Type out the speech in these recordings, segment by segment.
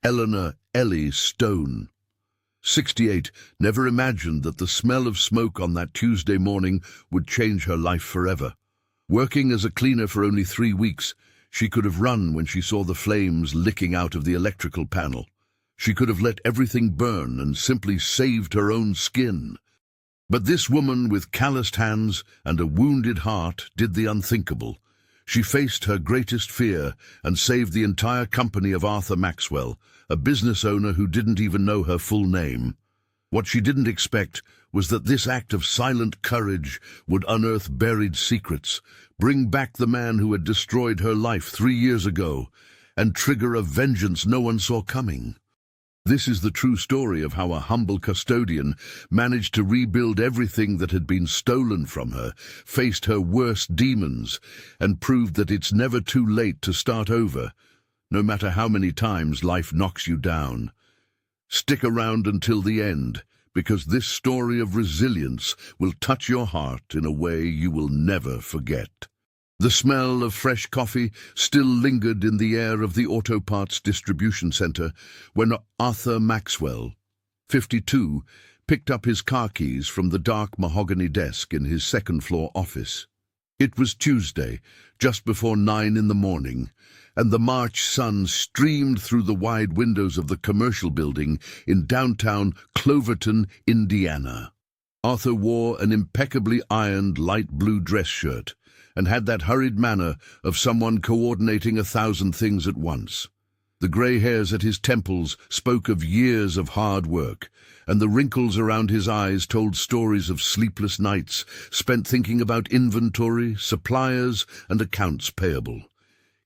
Eleanor Ellie Stone. 68 never imagined that the smell of smoke on that Tuesday morning would change her life forever. Working as a cleaner for only 3 weeks, she could have run when she saw the flames licking out of the electrical panel. She could have let everything burn and simply saved her own skin. But this woman with calloused hands and a wounded heart did the unthinkable. She faced her greatest fear and saved the entire company of Arthur Maxwell, a business owner who didn't even know her full name. What she didn't expect was that this act of silent courage would unearth buried secrets, bring back the man who had destroyed her life 3 years ago, and trigger a vengeance no one saw coming. This is the true story of how a humble custodian managed to rebuild everything that had been stolen from her, faced her worst demons, and proved that it's never too late to start over, no matter how many times life knocks you down. Stick around until the end, because this story of resilience will touch your heart in a way you will never forget. The smell of fresh coffee still lingered in the air of the auto parts distribution center when Arthur Maxwell, 52, picked up his car keys from the dark mahogany desk in his second-floor office. It was Tuesday, just before 9 in the morning, and the March sun streamed through the wide windows of the commercial building in downtown Cloverton, Indiana. Arthur wore an impeccably ironed light blue dress shirt, and had that hurried manner of someone coordinating 1,000 things at once. The grey hairs at his temples spoke of years of hard work, and the wrinkles around his eyes told stories of sleepless nights spent thinking about inventory, suppliers, and accounts payable.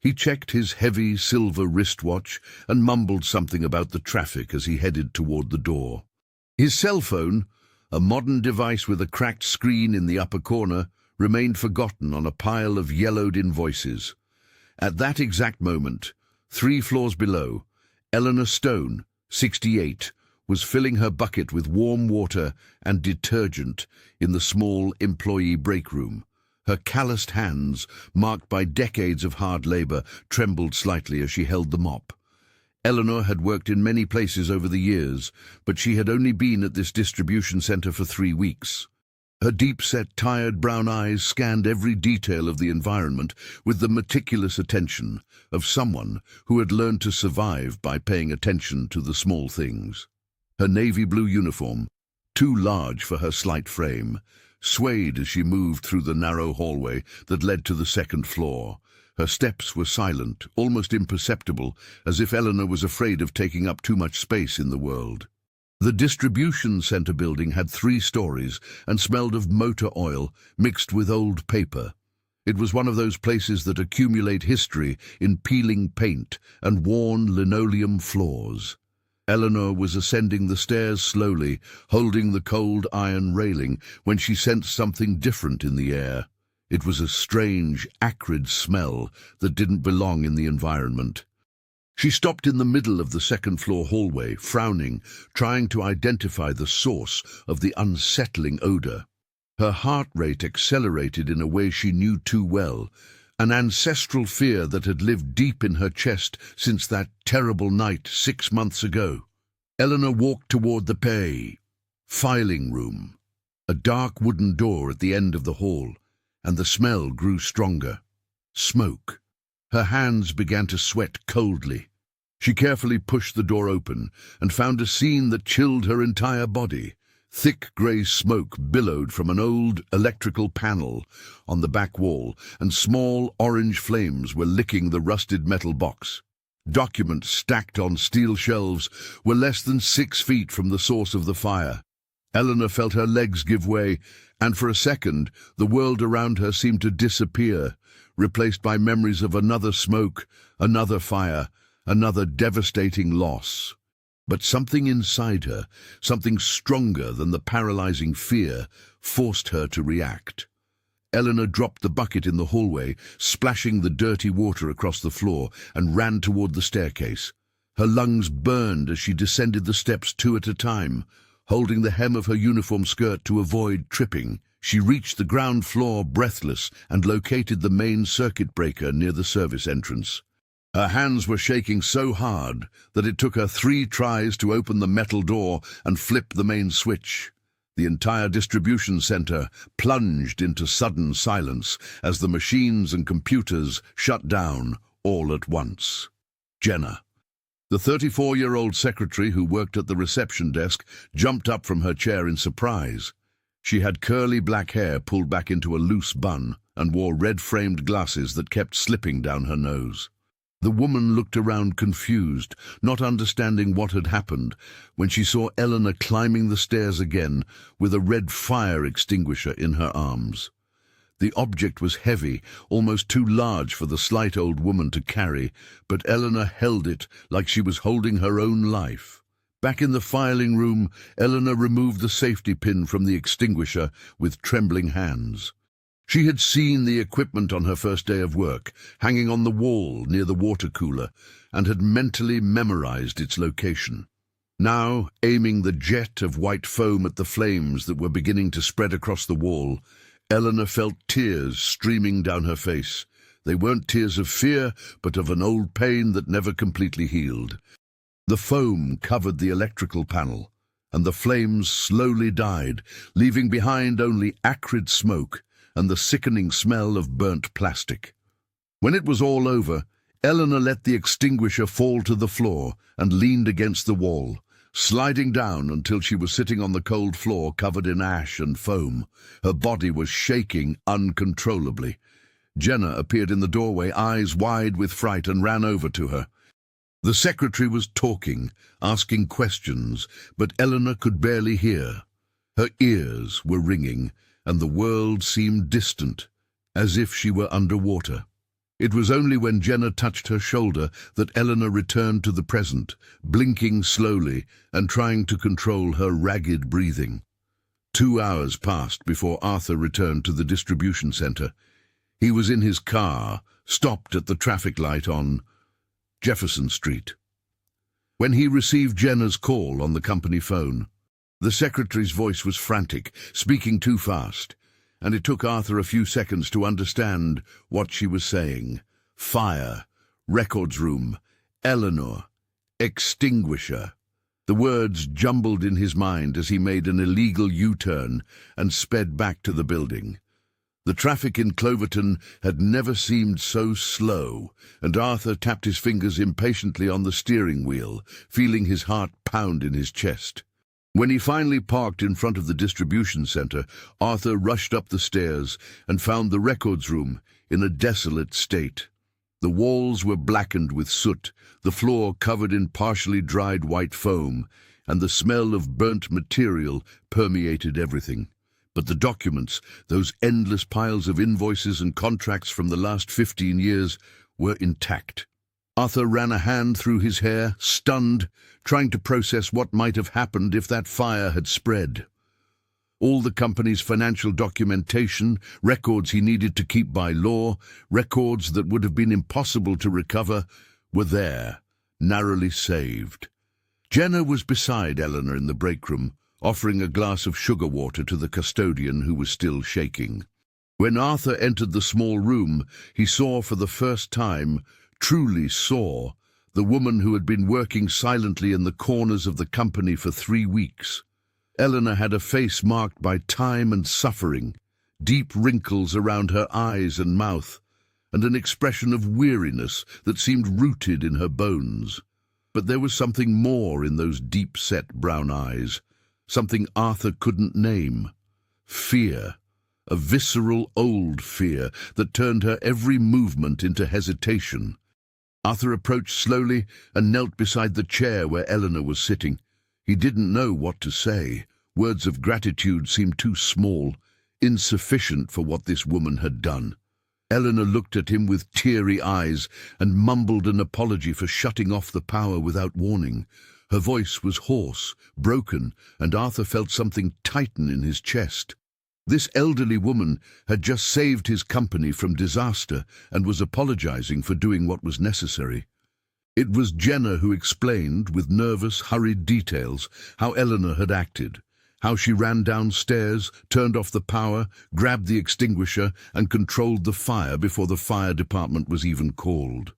He checked his heavy silver wristwatch and mumbled something about the traffic as he headed toward the door. His cell phone, a modern device with a cracked screen in the upper corner, remained forgotten on a pile of yellowed invoices. At that exact moment, 3 floors below, Eleanor Stone, 68, was filling her bucket with warm water and detergent in the small employee break room. Her calloused hands, marked by decades of hard labor, trembled slightly as she held the mop. Eleanor had worked in many places over the years, but she had only been at this distribution center for 3 weeks. Her deep-set, tired brown eyes scanned every detail of the environment with the meticulous attention of someone who had learned to survive by paying attention to the small things. Her navy blue uniform, too large for her slight frame, swayed as she moved through the narrow hallway that led to the second floor. Her steps were silent, almost imperceptible, as if Eleanor was afraid of taking up too much space in the world. The distribution center building had 3 stories and smelled of motor oil mixed with old paper. It was one of those places that accumulate history in peeling paint and worn linoleum floors. Eleanor was ascending the stairs slowly, holding the cold iron railing, when she sensed something different in the air. It was a strange, acrid smell that didn't belong in the environment. She stopped in the middle of the second-floor hallway, frowning, trying to identify the source of the unsettling odor. Her heart rate accelerated in a way she knew too well, an ancestral fear that had lived deep in her chest since that terrible night 6 months ago. Eleanor walked toward the filing room, a dark wooden door at the end of the hall, and the smell grew stronger. Smoke. Her hands began to sweat coldly. She carefully pushed the door open and found a scene that chilled her entire body. Thick grey smoke billowed from an old electrical panel on the back wall, and small orange flames were licking the rusted metal box. Documents stacked on steel shelves were less than 6 feet from the source of the fire. Eleanor felt her legs give way, and for a second the world around her seemed to disappear, replaced by memories of another smoke, another fire, another devastating loss. But something inside her, something stronger than the paralyzing fear, forced her to react. Eleanor dropped the bucket in the hallway, splashing the dirty water across the floor, and ran toward the staircase. Her lungs burned as she descended the steps 2 at a time, holding the hem of her uniform skirt to avoid tripping. She reached the ground floor breathless and located the main circuit breaker near the service entrance. Her hands were shaking so hard that it took her 3 tries to open the metal door and flip the main switch. The entire distribution center plunged into sudden silence as the machines and computers shut down all at once. Jenna, the 34-year-old secretary who worked at the reception desk, jumped up from her chair in surprise. She had curly black hair pulled back into a loose bun and wore red-framed glasses that kept slipping down her nose. The woman looked around confused, not understanding what had happened, when she saw Eleanor climbing the stairs again with a red fire extinguisher in her arms. The object was heavy, almost too large for the slight old woman to carry, but Eleanor held it like she was holding her own life. Back in the filing room, Eleanor removed the safety pin from the extinguisher with trembling hands. She had seen the equipment on her first day of work, hanging on the wall near the water cooler, and had mentally memorized its location. Now, aiming the jet of white foam at the flames that were beginning to spread across the wall, Eleanor felt tears streaming down her face. They weren't tears of fear, but of an old pain that never completely healed. The foam covered the electrical panel, and the flames slowly died, leaving behind only acrid smoke and the sickening smell of burnt plastic. When it was all over, Eleanor let the extinguisher fall to the floor and leaned against the wall, sliding down until she was sitting on the cold floor covered in ash and foam. Her body was shaking uncontrollably. Jenna appeared in the doorway, eyes wide with fright, and ran over to her. The secretary was talking, asking questions, but Eleanor could barely hear. Her ears were ringing, and the world seemed distant, as if she were underwater. It was only when Jenna touched her shoulder that Eleanor returned to the present, blinking slowly and trying to control her ragged breathing. 2 hours passed before Arthur returned to the distribution center. He was in his car, stopped at the traffic light on Jefferson Street. When he received Jenna's call on the company phone, the secretary's voice was frantic, speaking too fast, and it took Arthur a few seconds to understand what she was saying. Fire, records room, Eleanor, extinguisher. The words jumbled in his mind as he made an illegal U-turn and sped back to the building. The traffic in Cloverton had never seemed so slow, and Arthur tapped his fingers impatiently on the steering wheel, feeling his heart pound in his chest. When he finally parked in front of the distribution center, Arthur rushed up the stairs and found the records room in a desolate state. The walls were blackened with soot, the floor covered in partially dried white foam, and the smell of burnt material permeated everything. But the documents, those endless piles of invoices and contracts from the last 15 years, were intact. Arthur ran a hand through his hair, stunned, trying to process what might have happened if that fire had spread. All the company's financial documentation, records he needed to keep by law, records that would have been impossible to recover, were there, narrowly saved. Jenna was beside Eleanor in the break room, offering a glass of sugar water to the custodian who was still shaking. When Arthur entered the small room, he saw for the first time, truly saw, the woman who had been working silently in the corners of the company for 3 weeks. Eleanor had a face marked by time and suffering, deep wrinkles around her eyes and mouth, and an expression of weariness that seemed rooted in her bones. But there was something more in those deep-set brown eyes, something Arthur couldn't name. Fear. A visceral old fear that turned her every movement into hesitation. Arthur approached slowly and knelt beside the chair where Eleanor was sitting. He didn't know what to say. Words of gratitude seemed too small, insufficient for what this woman had done. Eleanor looked at him with teary eyes and mumbled an apology for shutting off the power without warning. Her voice was hoarse, broken, and Arthur felt something tighten in his chest. This elderly woman had just saved his company from disaster and was apologizing for doing what was necessary. It was Jenna who explained, with nervous, hurried details, how Eleanor had acted, how she ran downstairs, turned off the power, grabbed the extinguisher, and controlled the fire before the fire department was even called.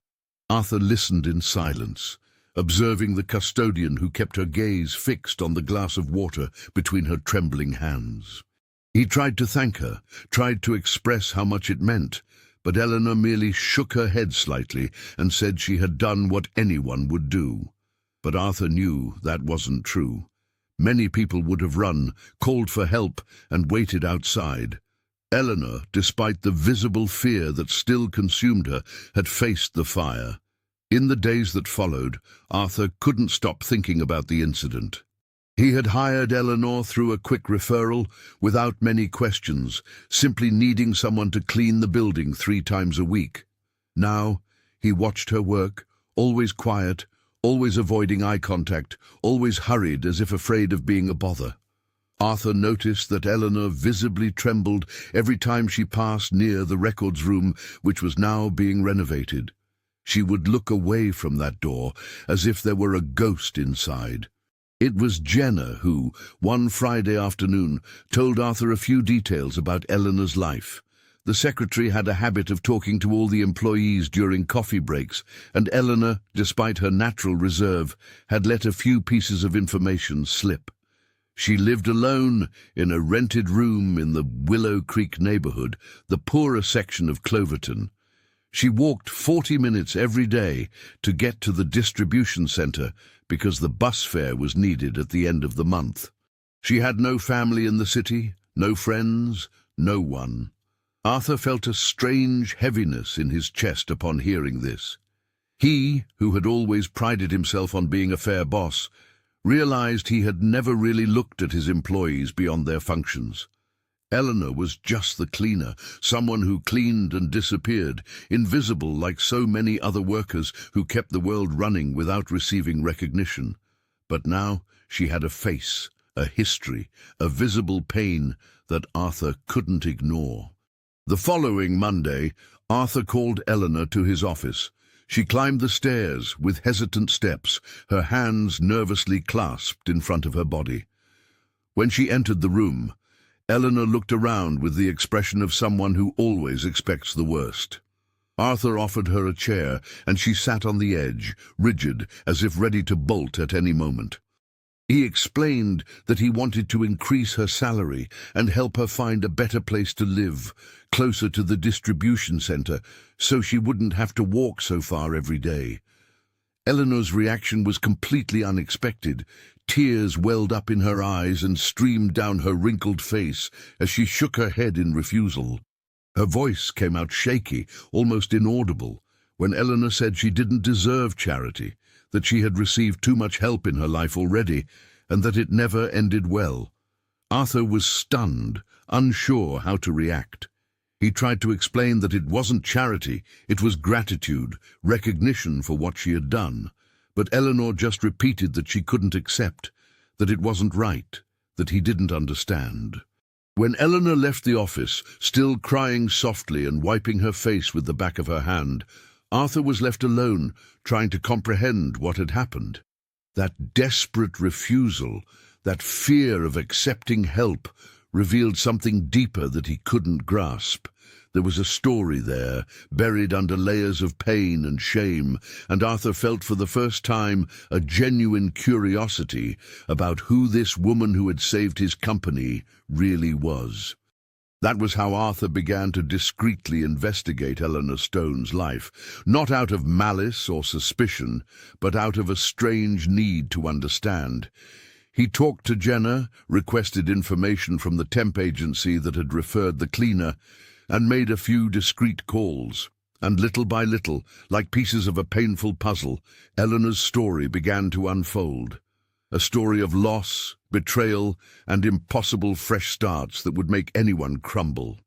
Arthur listened in silence, observing the custodian who kept her gaze fixed on the glass of water between her trembling hands. He tried to thank her, tried to express how much it meant, but Eleanor merely shook her head slightly and said she had done what anyone would do. But Arthur knew that wasn't true. Many people would have run, called for help, and waited outside. Eleanor, despite the visible fear that still consumed her, had faced the fire. In the days that followed, Arthur couldn't stop thinking about the incident. He had hired Eleanor through a quick referral, without many questions, simply needing someone to clean the building 3 times a week. Now, he watched her work, always quiet, always avoiding eye contact, always hurried as if afraid of being a bother. Arthur noticed that Eleanor visibly trembled every time she passed near the records room, which was now being renovated. She would look away from that door, as if there were a ghost inside. It was Jenna who, one Friday afternoon, told Arthur a few details about Eleanor's life. The secretary had a habit of talking to all the employees during coffee breaks, and Eleanor, despite her natural reserve, had let a few pieces of information slip. She lived alone in a rented room in the Willow Creek neighborhood, the poorer section of Cloverton. She walked 40 minutes every day to get to the distribution center because the bus fare was needed at the end of the month. She had no family in the city, no friends, no one. Arthur felt a strange heaviness in his chest upon hearing this. He, who had always prided himself on being a fair boss, realized he had never really looked at his employees beyond their functions. Eleanor was just the cleaner, someone who cleaned and disappeared, invisible like so many other workers who kept the world running without receiving recognition. But now she had a face, a history, a visible pain that Arthur couldn't ignore. The following Monday, Arthur called Eleanor to his office. She climbed the stairs with hesitant steps, her hands nervously clasped in front of her body. When she entered the room, Eleanor looked around with the expression of someone who always expects the worst. Arthur offered her a chair, and she sat on the edge, rigid, as if ready to bolt at any moment. He explained that he wanted to increase her salary and help her find a better place to live, closer to the distribution center, so she wouldn't have to walk so far every day. Eleanor's reaction was completely unexpected. Tears welled up in her eyes and streamed down her wrinkled face as she shook her head in refusal. Her voice came out shaky, almost inaudible, when Eleanor said she didn't deserve charity, that she had received too much help in her life already, and that it never ended well. Arthur was stunned, unsure how to react. He tried to explain that it wasn't charity, it was gratitude, recognition for what she had done. But Eleanor just repeated that she couldn't accept, that it wasn't right, that he didn't understand. When Eleanor left the office, still crying softly and wiping her face with the back of her hand, Arthur was left alone, trying to comprehend what had happened. That desperate refusal, that fear of accepting help, revealed something deeper that he couldn't grasp. There was a story there, buried under layers of pain and shame, and Arthur felt for the first time a genuine curiosity about who this woman who had saved his company really was. That was how Arthur began to discreetly investigate Eleanor Stone's life, not out of malice or suspicion, but out of a strange need to understand. He talked to Jenna, requested information from the temp agency that had referred the cleaner, and made a few discreet calls. And little by little, like pieces of a painful puzzle, Eleanor's story began to unfold. A story of loss, betrayal, and impossible fresh starts that would make anyone crumble.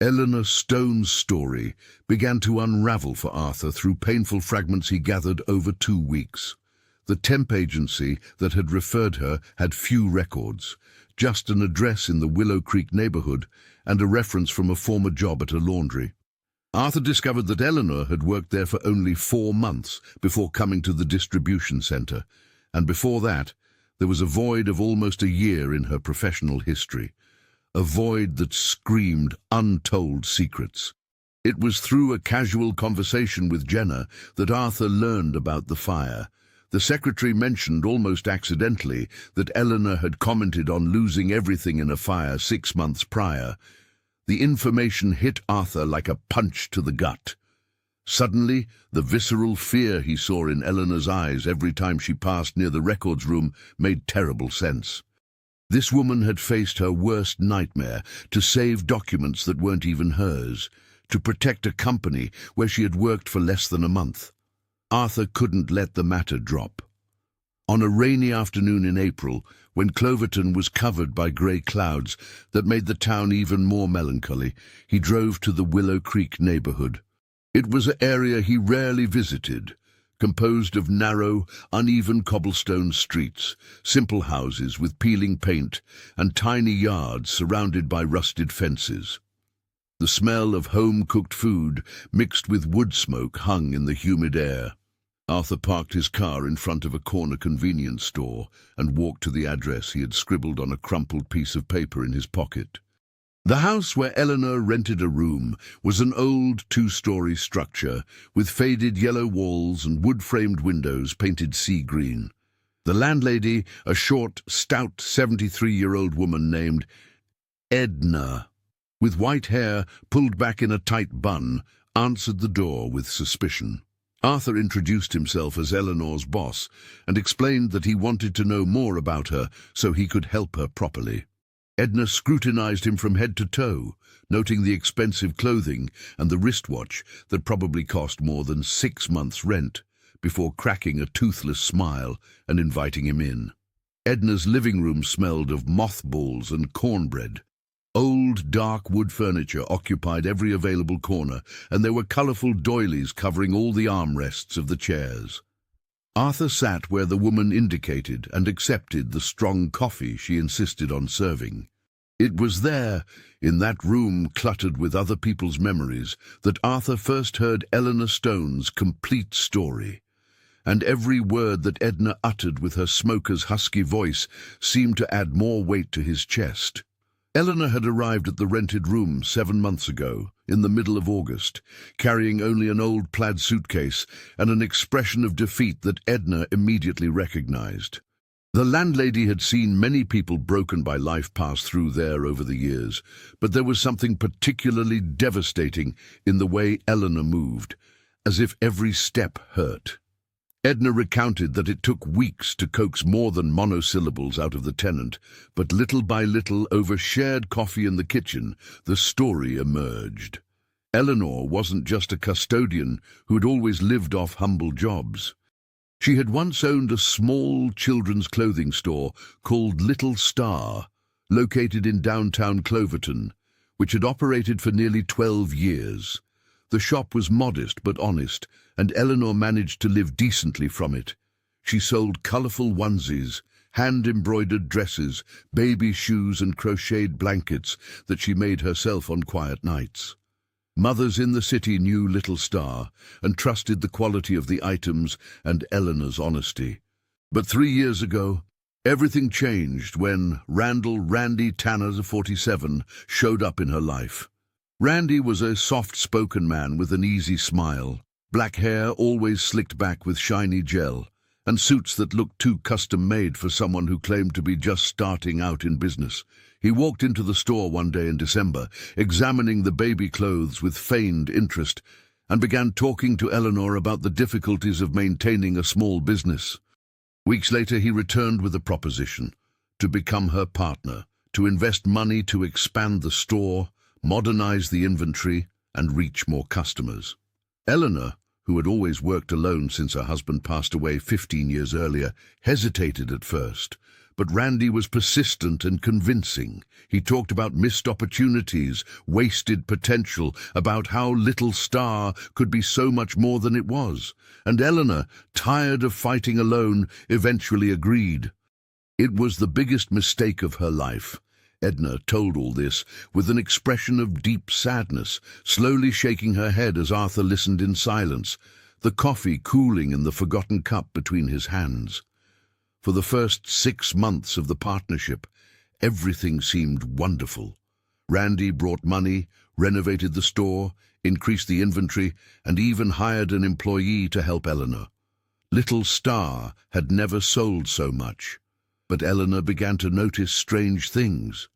Eleanor Stone's story began to unravel for Arthur through painful fragments he gathered over 2 weeks. The temp agency that had referred her had few records, just an address in the Willow Creek neighborhood and a reference from a former job at a laundry. Arthur discovered that Eleanor had worked there for only 4 months before coming to the distribution center, and before that, there was a void of almost a year in her professional history, a void that screamed untold secrets. It was through a casual conversation with Jenna that Arthur learned about the fire. The secretary mentioned almost accidentally that Eleanor had commented on losing everything in a fire 6 months prior. The information hit Arthur like a punch to the gut. Suddenly, the visceral fear he saw in Eleanor's eyes every time she passed near the records room made terrible sense. This woman had faced her worst nightmare: to save documents that weren't even hers, to protect a company where she had worked for less than a month. Arthur couldn't let the matter drop. On a rainy afternoon in April, when Cloverton was covered by grey clouds that made the town even more melancholy, he drove to the Willow Creek neighborhood. It was an area he rarely visited, composed of narrow, uneven cobblestone streets, simple houses with peeling paint, and tiny yards surrounded by rusted fences. The smell of home-cooked food mixed with wood smoke hung in the humid air. Arthur parked his car in front of a corner convenience store and walked to the address he had scribbled on a crumpled piece of paper in his pocket. The house where Eleanor rented a room was an old 2-story structure with faded yellow walls and wood-framed windows painted sea green. The landlady, a short, stout 73-year-old woman named Edna, with white hair pulled back in a tight bun, answered the door with suspicion. Arthur introduced himself as Eleanor's boss and explained that he wanted to know more about her so he could help her properly. Edna scrutinized him from head to toe, noting the expensive clothing and the wristwatch that probably cost more than 6 months' rent, before cracking a toothless smile and inviting him in. Edna's living room smelled of mothballs and cornbread. Old, dark wood furniture occupied every available corner, and there were colorful doilies covering all the armrests of the chairs. Arthur sat where the woman indicated and accepted the strong coffee she insisted on serving. It was there, in that room cluttered with other people's memories, that Arthur first heard Eleanor Stone's complete story. And every word that Edna uttered with her smoker's husky voice seemed to add more weight to his chest. Eleanor had arrived at the rented room 7 months ago, in the middle of August, carrying only an old plaid suitcase and an expression of defeat that Edna immediately recognized. The landlady had seen many people broken by life pass through there over the years, but there was something particularly devastating in the way Eleanor moved, as if every step hurt. Edna recounted that it took weeks to coax more than monosyllables out of the tenant, but little by little, over shared coffee in the kitchen, the story emerged. Eleanor wasn't just a custodian who had always lived off humble jobs. She had once owned a small children's clothing store called Little Star, located in downtown Cloverton, which had operated for nearly 12 years. The shop was modest but honest, and Eleanor managed to live decently from it. She sold colorful onesies, hand-embroidered dresses, baby shoes and crocheted blankets that she made herself on quiet nights. Mothers in the city knew Little Star and trusted the quality of the items and Eleanor's honesty. But 3 years ago, everything changed when Randy Tanner, 47, showed up in her life. Randy was a soft-spoken man with an easy smile, black hair always slicked back with shiny gel, and suits that looked too custom-made for someone who claimed to be just starting out in business. He walked into the store one day in December, examining the baby clothes with feigned interest, and began talking to Eleanor about the difficulties of maintaining a small business. Weeks later, he returned with a proposition: to become her partner, to invest money to expand the store, modernize the inventory, and reach more customers. Eleanor, who had always worked alone since her husband passed away 15 years earlier, hesitated at first. But Randy was persistent and convincing. He talked about missed opportunities, wasted potential, about how Little Star could be so much more than it was. And Eleanor, tired of fighting alone, eventually agreed. It was the biggest mistake of her life. Edna told all this with an expression of deep sadness, slowly shaking her head as Arthur listened in silence, the coffee cooling in the forgotten cup between his hands. For the first 6 months of the partnership, everything seemed wonderful. Randy brought money, renovated the store, increased the inventory, and even hired an employee to help Eleanor. Little Star had never sold so much, but Eleanor began to notice strange things.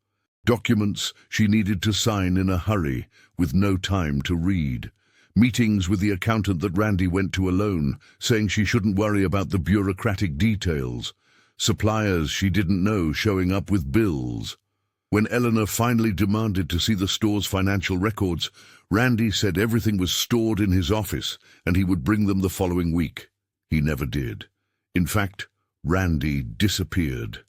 Documents she needed to sign in a hurry, with no time to read. Meetings with the accountant that Randy went to alone, saying she shouldn't worry about the bureaucratic details. Suppliers she didn't know showing up with bills. When Eleanor finally demanded to see the store's financial records, Randy said everything was stored in his office and he would bring them the following week. He never did. In fact, Randy disappeared.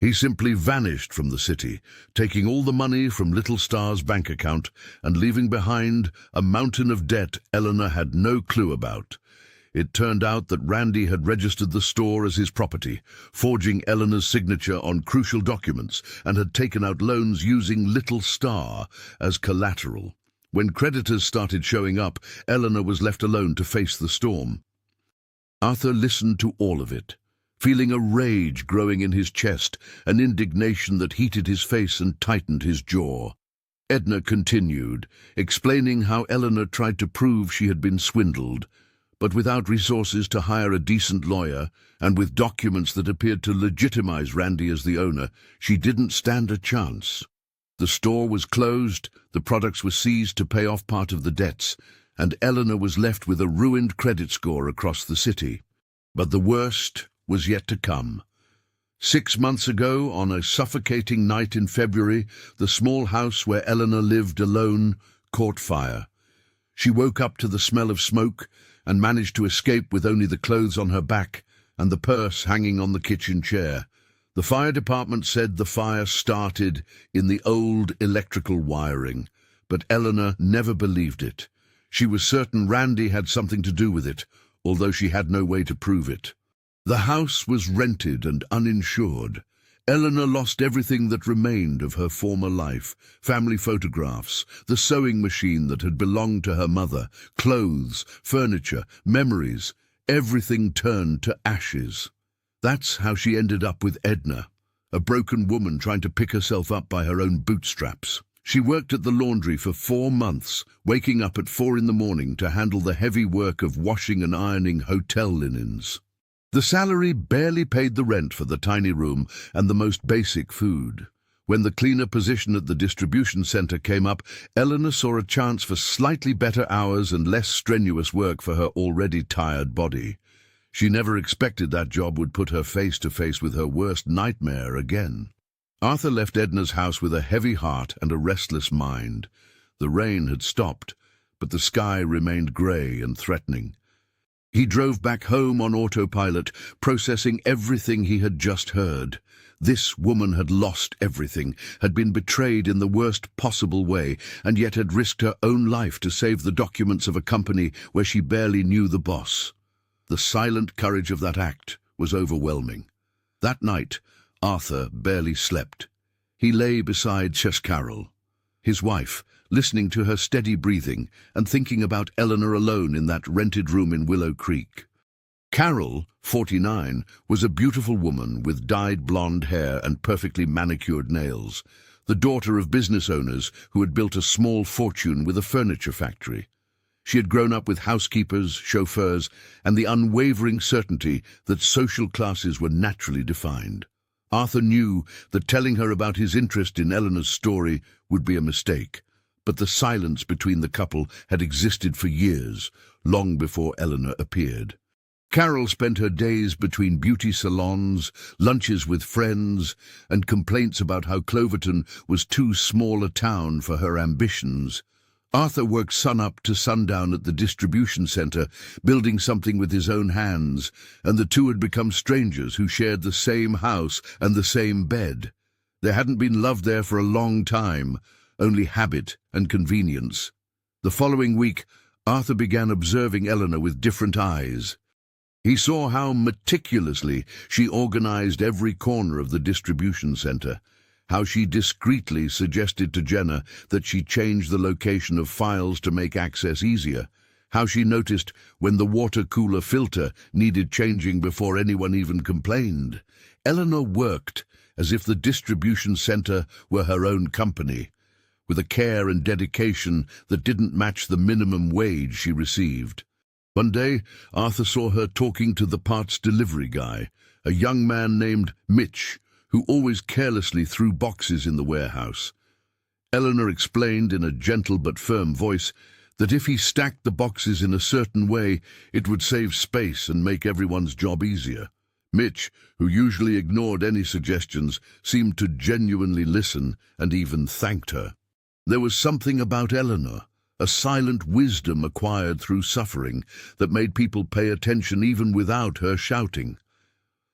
He simply vanished from the city, taking all the money from Little Star's bank account and leaving behind a mountain of debt Eleanor had no clue about. It turned out that Randy had registered the store as his property, forging Eleanor's signature on crucial documents, and had taken out loans using Little Star as collateral. When creditors started showing up, Eleanor was left alone to face the storm. Arthur listened to all of it, feeling a rage growing in his chest, an indignation that heated his face and tightened his jaw. Edna continued, explaining how Eleanor tried to prove she had been swindled, but without resources to hire a decent lawyer, and with documents that appeared to legitimize Randy as the owner, she didn't stand a chance. The store was closed, the products were seized to pay off part of the debts, and Eleanor was left with a ruined credit score across the city. But the worst was yet to come. 6 months ago, on a suffocating night in February, the small house where Eleanor lived alone caught fire. She woke up to the smell of smoke and managed to escape with only the clothes on her back and the purse hanging on the kitchen chair. The fire department said the fire started in the old electrical wiring, but Eleanor never believed it. She was certain Randy had something to do with it, although she had no way to prove it. The house was rented and uninsured. Eleanor lost everything that remained of her former life: family photographs, the sewing machine that had belonged to her mother, clothes, furniture, memories. Everything turned to ashes. That's how she ended up with Edna, a broken woman trying to pick herself up by her own bootstraps. She worked at the laundry for 4 months, waking up at 4 in the morning to handle the heavy work of washing and ironing hotel linens. The salary barely paid the rent for the tiny room and the most basic food. When the cleaner position at the distribution center came up, Eleanor saw a chance for slightly better hours and less strenuous work for her already tired body. She never expected that job would put her face to face with her worst nightmare again. Arthur left Edna's house with a heavy heart and a restless mind. The rain had stopped, but the sky remained grey and threatening. He drove back home on autopilot, processing everything he had just heard. This woman had lost everything, had been betrayed in the worst possible way, and yet had risked her own life to save the documents of a company where she barely knew the boss. The silent courage of that act was overwhelming. That night, Arthur barely slept. He lay beside Carol, his wife, listening to her steady breathing and thinking about Eleanor alone in that rented room in Willow Creek. Carol, 49, was a beautiful woman with dyed blonde hair and perfectly manicured nails, the daughter of business owners who had built a small fortune with a furniture factory. She had grown up with housekeepers, chauffeurs, and the unwavering certainty that social classes were naturally defined. Arthur knew that telling her about his interest in Eleanor's story would be a mistake, but the silence between the couple had existed for years, long before Eleanor appeared. Carol spent her days between beauty salons, lunches with friends, and complaints about how Cloverton was too small a town for her ambitions. Arthur worked sun-up to sundown at the distribution center, building something with his own hands, and the two had become strangers who shared the same house and the same bed. There hadn't been love there for a long time, only habit and convenience. The following week, Arthur began observing Eleanor with different eyes. He saw how meticulously she organized every corner of the distribution center, how she discreetly suggested to Jenna that she change the location of files to make access easier, how she noticed when the water cooler filter needed changing before anyone even complained. Eleanor worked as if the distribution center were her own company. with a care and dedication that didn't match the minimum wage she received. One day, Arthur saw her talking to the parts delivery guy, a young man named Mitch, who always carelessly threw boxes in the warehouse. Eleanor explained in a gentle but firm voice that if he stacked the boxes in a certain way, it would save space and make everyone's job easier. Mitch, who usually ignored any suggestions, seemed to genuinely listen and even thanked her. There was something about Eleanor, a silent wisdom acquired through suffering, that made people pay attention even without her shouting.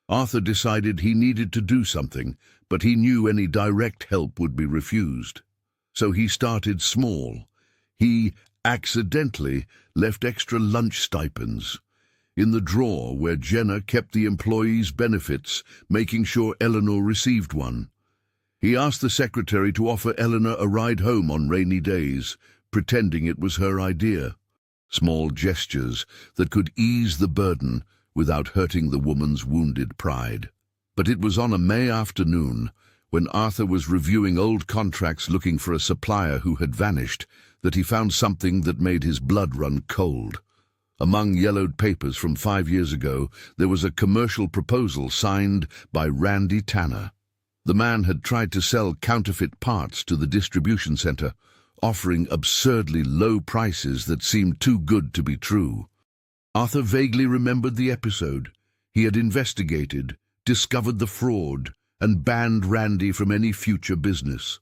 Arthur decided he needed to do something, but he knew any direct help would be refused. So he started small. He accidentally left extra lunch stipends in the drawer where Jenna kept the employees' benefits, making sure Eleanor received one. He asked the secretary to offer Eleanor a ride home on rainy days, pretending it was her idea. Small gestures that could ease the burden without hurting the woman's wounded pride. But it was on a May afternoon, when Arthur was reviewing old contracts looking for a supplier who had vanished, that he found something that made his blood run cold. Among yellowed papers from 5 years ago, there was a commercial proposal signed by Randy Tanner. The man had tried to sell counterfeit parts to the distribution center, offering absurdly low prices that seemed too good to be true. Arthur vaguely remembered the episode. He had investigated, discovered the fraud, and banned Randy from any future business.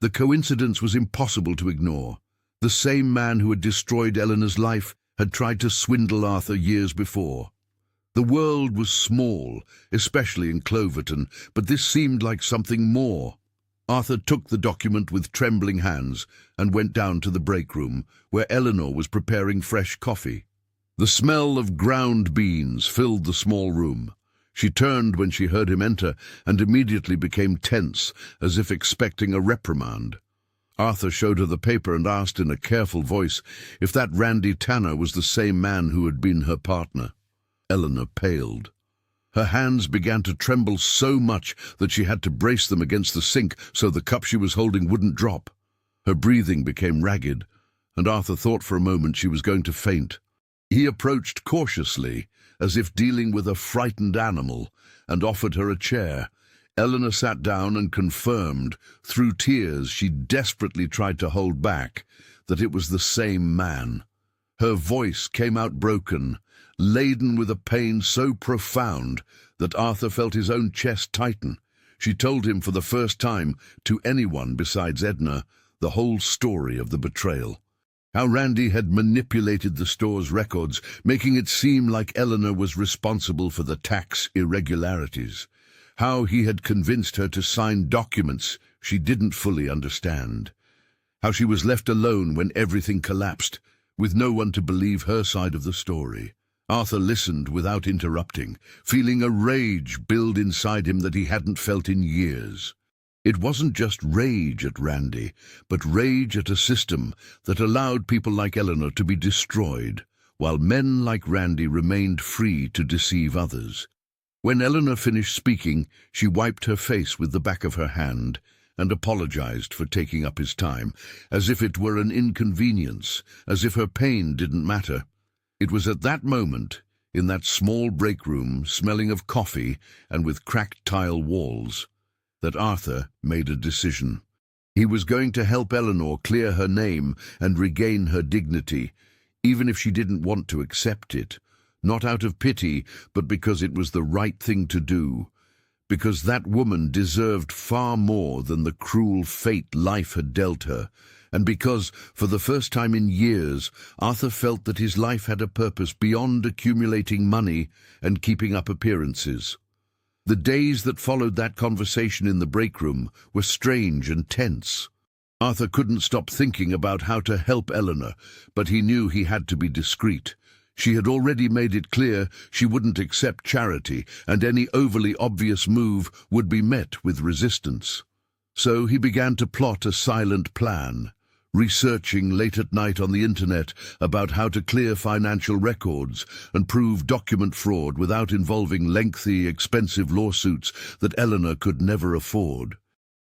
The coincidence was impossible to ignore. The same man who had destroyed Eleanor's life had tried to swindle Arthur years before. The world was small, especially in Cloverton, but this seemed like something more. Arthur took the document with trembling hands and went down to the break room, where Eleanor was preparing fresh coffee. The smell of ground beans filled the small room. She turned when she heard him enter and immediately became tense, as if expecting a reprimand. Arthur showed her the paper and asked in a careful voice if that Randy Tanner was the same man who had been her partner. Eleanor paled. Her hands began to tremble so much that she had to brace them against the sink so the cup she was holding wouldn't drop. Her breathing became ragged, and Arthur thought for a moment she was going to faint. He approached cautiously, as if dealing with a frightened animal, and offered her a chair. Eleanor sat down and confirmed, through tears she desperately tried to hold back, that it was the same man. Her voice came out broken, laden with a pain so profound that Arthur felt his own chest tighten. She told him for the first time, to anyone besides Edna, the whole story of the betrayal. How Randy had manipulated the store's records, making it seem like Eleanor was responsible for the tax irregularities. How he had convinced her to sign documents she didn't fully understand. How she was left alone when everything collapsed, with no one to believe her side of the story. Arthur listened without interrupting, feeling a rage build inside him that he hadn't felt in years. It wasn't just rage at Randy, but rage at a system that allowed people like Eleanor to be destroyed, while men like Randy remained free to deceive others. When Eleanor finished speaking, she wiped her face with the back of her hand and apologized for taking up his time, as if it were an inconvenience, as if her pain didn't matter. It was at that moment, in that small break room, smelling of coffee and with cracked tile walls, that Arthur made a decision. He was going to help Eleanor clear her name and regain her dignity, even if she didn't want to accept it, not out of pity, but because it was the right thing to do, because that woman deserved far more than the cruel fate life had dealt her, and because, for the first time in years, Arthur felt that his life had a purpose beyond accumulating money and keeping up appearances. The days that followed that conversation in the break room were strange and tense. Arthur couldn't stop thinking about how to help Eleanor, but he knew he had to be discreet. She had already made it clear she wouldn't accept charity, and any overly obvious move would be met with resistance. So he began to plot a silent plan, researching late at night on the internet about how to clear financial records and prove document fraud without involving lengthy, expensive lawsuits that Eleanor could never afford.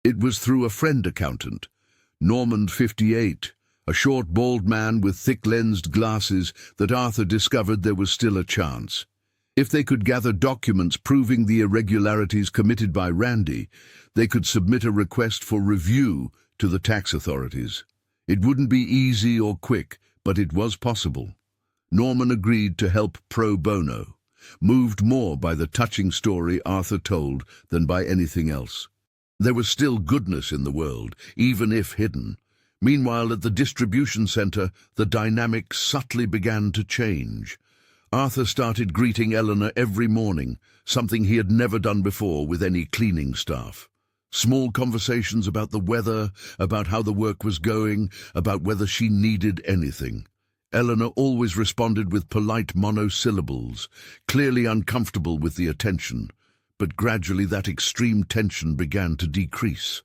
It was through a friend accountant, Norman, 58, a short, bald man with thick-lensed glasses that Arthur discovered there was still a chance. If they could gather documents proving the irregularities committed by Randy, they could submit a request for review to the tax authorities. It wouldn't be easy or quick, but it was possible. Norman agreed to help pro bono, moved more by the touching story Arthur told than by anything else. There was still goodness in the world, even if hidden. Meanwhile, at the distribution center, the dynamic subtly began to change. Arthur started greeting Eleanor every morning, something he had never done before with any cleaning staff. Small conversations about the weather, about how the work was going, about whether she needed anything. Eleanor always responded with polite monosyllables, clearly uncomfortable with the attention, but gradually that extreme tension began to decrease.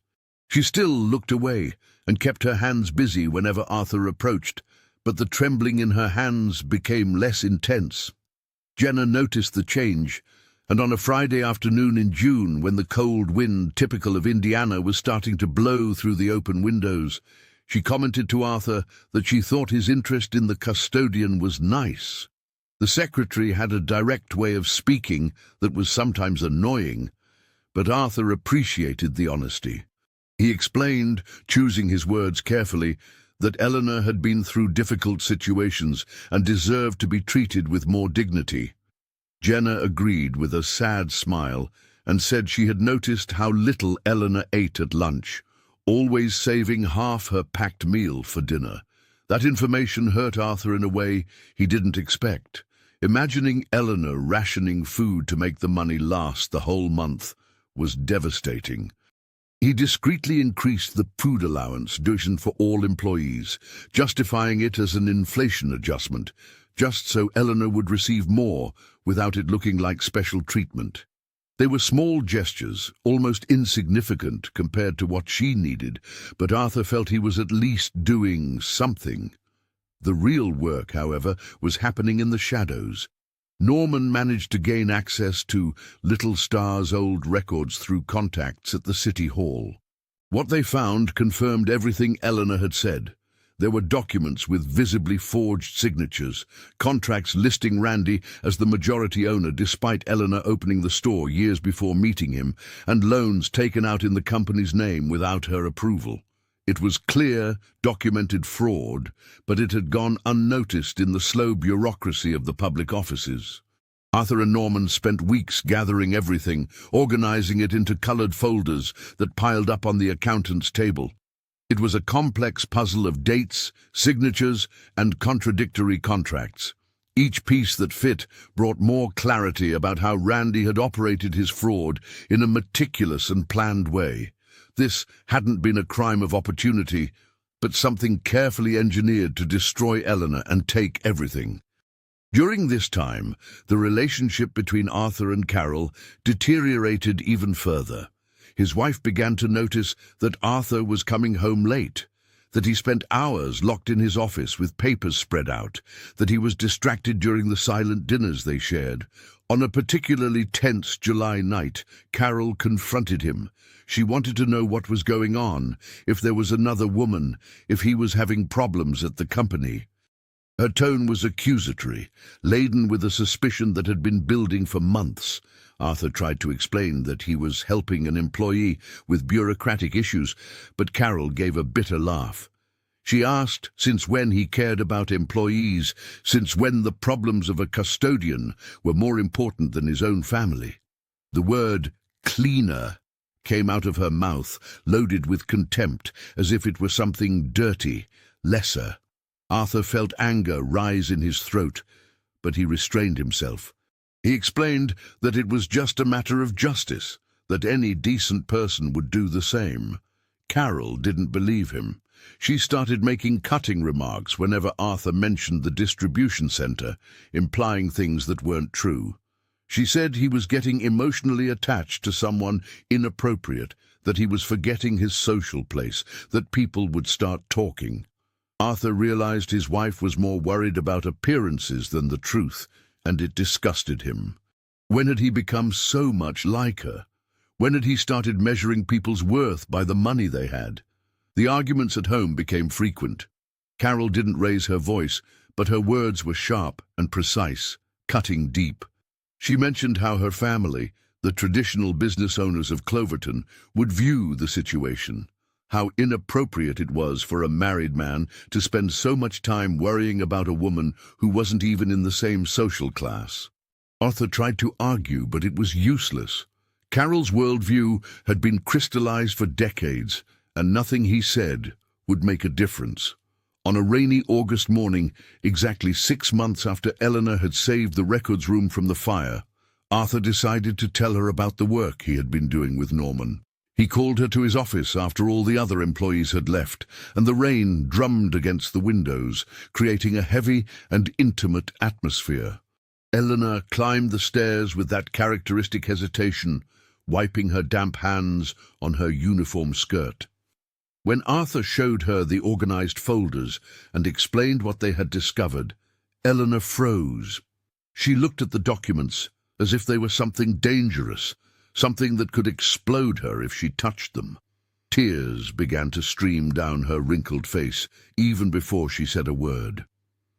She still looked away and kept her hands busy whenever Arthur approached, but the trembling in her hands became less intense. Jenna noticed the change, and on a Friday afternoon in June, when the cold wind typical of Indiana was starting to blow through the open windows, she commented to Arthur that she thought his interest in the custodian was nice. The secretary had a direct way of speaking that was sometimes annoying, but Arthur appreciated the honesty. He explained, choosing his words carefully, that Eleanor had been through difficult situations and deserved to be treated with more dignity. Jenna agreed with a sad smile and said she had noticed how little Eleanor ate at lunch, always saving half her packed meal for dinner. That information hurt Arthur in a way he didn't expect. Imagining Eleanor rationing food to make the money last the whole month was devastating. He discreetly increased the food allowance tuition for all employees, justifying it as an inflation adjustment, just so Eleanor would receive more without it looking like special treatment. They were small gestures, almost insignificant compared to what she needed, but Arthur felt he was at least doing something. The real work, however, was happening in the shadows. Norman managed to gain access to Little Star's old records through contacts at the City Hall. What they found confirmed everything Eleanor had said. There were documents with visibly forged signatures, contracts listing Randy as the majority owner despite Eleanor opening the store years before meeting him, and loans taken out in the company's name without her approval. It was clear, documented fraud, but it had gone unnoticed in the slow bureaucracy of the public offices. Arthur and Norman spent weeks gathering everything, organizing it into colored folders that piled up on the accountant's table. It was a complex puzzle of dates, signatures, and contradictory contracts. Each piece that fit brought more clarity about how Randy had operated his fraud in a meticulous and planned way. This hadn't been a crime of opportunity, but something carefully engineered to destroy Eleanor and take everything. During this time, the relationship between Arthur and Carol deteriorated even further. His wife began to notice that Arthur was coming home late, that he spent hours locked in his office with papers spread out, that he was distracted during the silent dinners they shared. On a particularly tense July night, Carol confronted him. She wanted to know what was going on, if there was another woman, if he was having problems at the company. Her tone was accusatory, laden with a suspicion that had been building for months. Arthur tried to explain that he was helping an employee with bureaucratic issues, but Carol gave a bitter laugh. She asked since when he cared about employees, since when the problems of a custodian were more important than his own family. The word cleaner came out of her mouth, loaded with contempt, as if it were something dirty, lesser. Arthur felt anger rise in his throat, but he restrained himself. He explained that it was just a matter of justice, that any decent person would do the same. Carol didn't believe him. She started making cutting remarks whenever Arthur mentioned the distribution center, implying things that weren't true. She said he was getting emotionally attached to someone inappropriate, that he was forgetting his social place, that people would start talking. Arthur realized his wife was more worried about appearances than the truth, and it disgusted him. When had he become so much like her? When had he started measuring people's worth by the money they had? The arguments at home became frequent. Carol didn't raise her voice, but her words were sharp and precise, cutting deep. She mentioned how her family, the traditional business owners of Cloverton, would view the situation, how inappropriate it was for a married man to spend so much time worrying about a woman who wasn't even in the same social class. Arthur tried to argue, but it was useless. Carol's worldview had been crystallized for decades, and nothing he said would make a difference. On a rainy August morning, exactly 6 months after Eleanor had saved the records room from the fire, Arthur decided to tell her about the work he had been doing with Norman. He called her to his office after all the other employees had left, and the rain drummed against the windows, creating a heavy and intimate atmosphere. Eleanor climbed the stairs with that characteristic hesitation, wiping her damp hands on her uniform skirt. When Arthur showed her the organized folders and explained what they had discovered, Eleanor froze. She looked at the documents as if they were something dangerous, something that could explode her if she touched them. Tears began to stream down her wrinkled face, even before she said a word.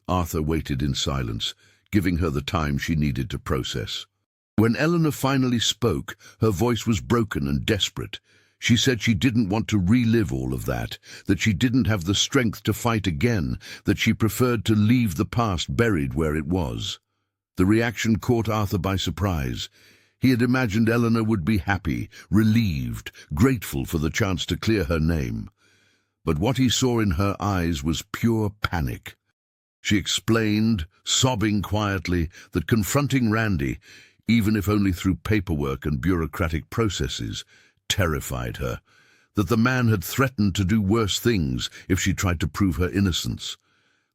Arthur waited in silence, giving her the time she needed to process. When Eleanor finally spoke, her voice was broken and desperate. She said she didn't want to relive all of that she didn't have the strength to fight again, that she preferred to leave the past buried where it was. The reaction caught Arthur by surprise. He had imagined Eleanor would be happy, relieved, grateful for the chance to clear her name. But what he saw in her eyes was pure panic. She explained, sobbing quietly, that confronting Randy, even if only through paperwork and bureaucratic processes, terrified her, that the man had threatened to do worse things if she tried to prove her innocence,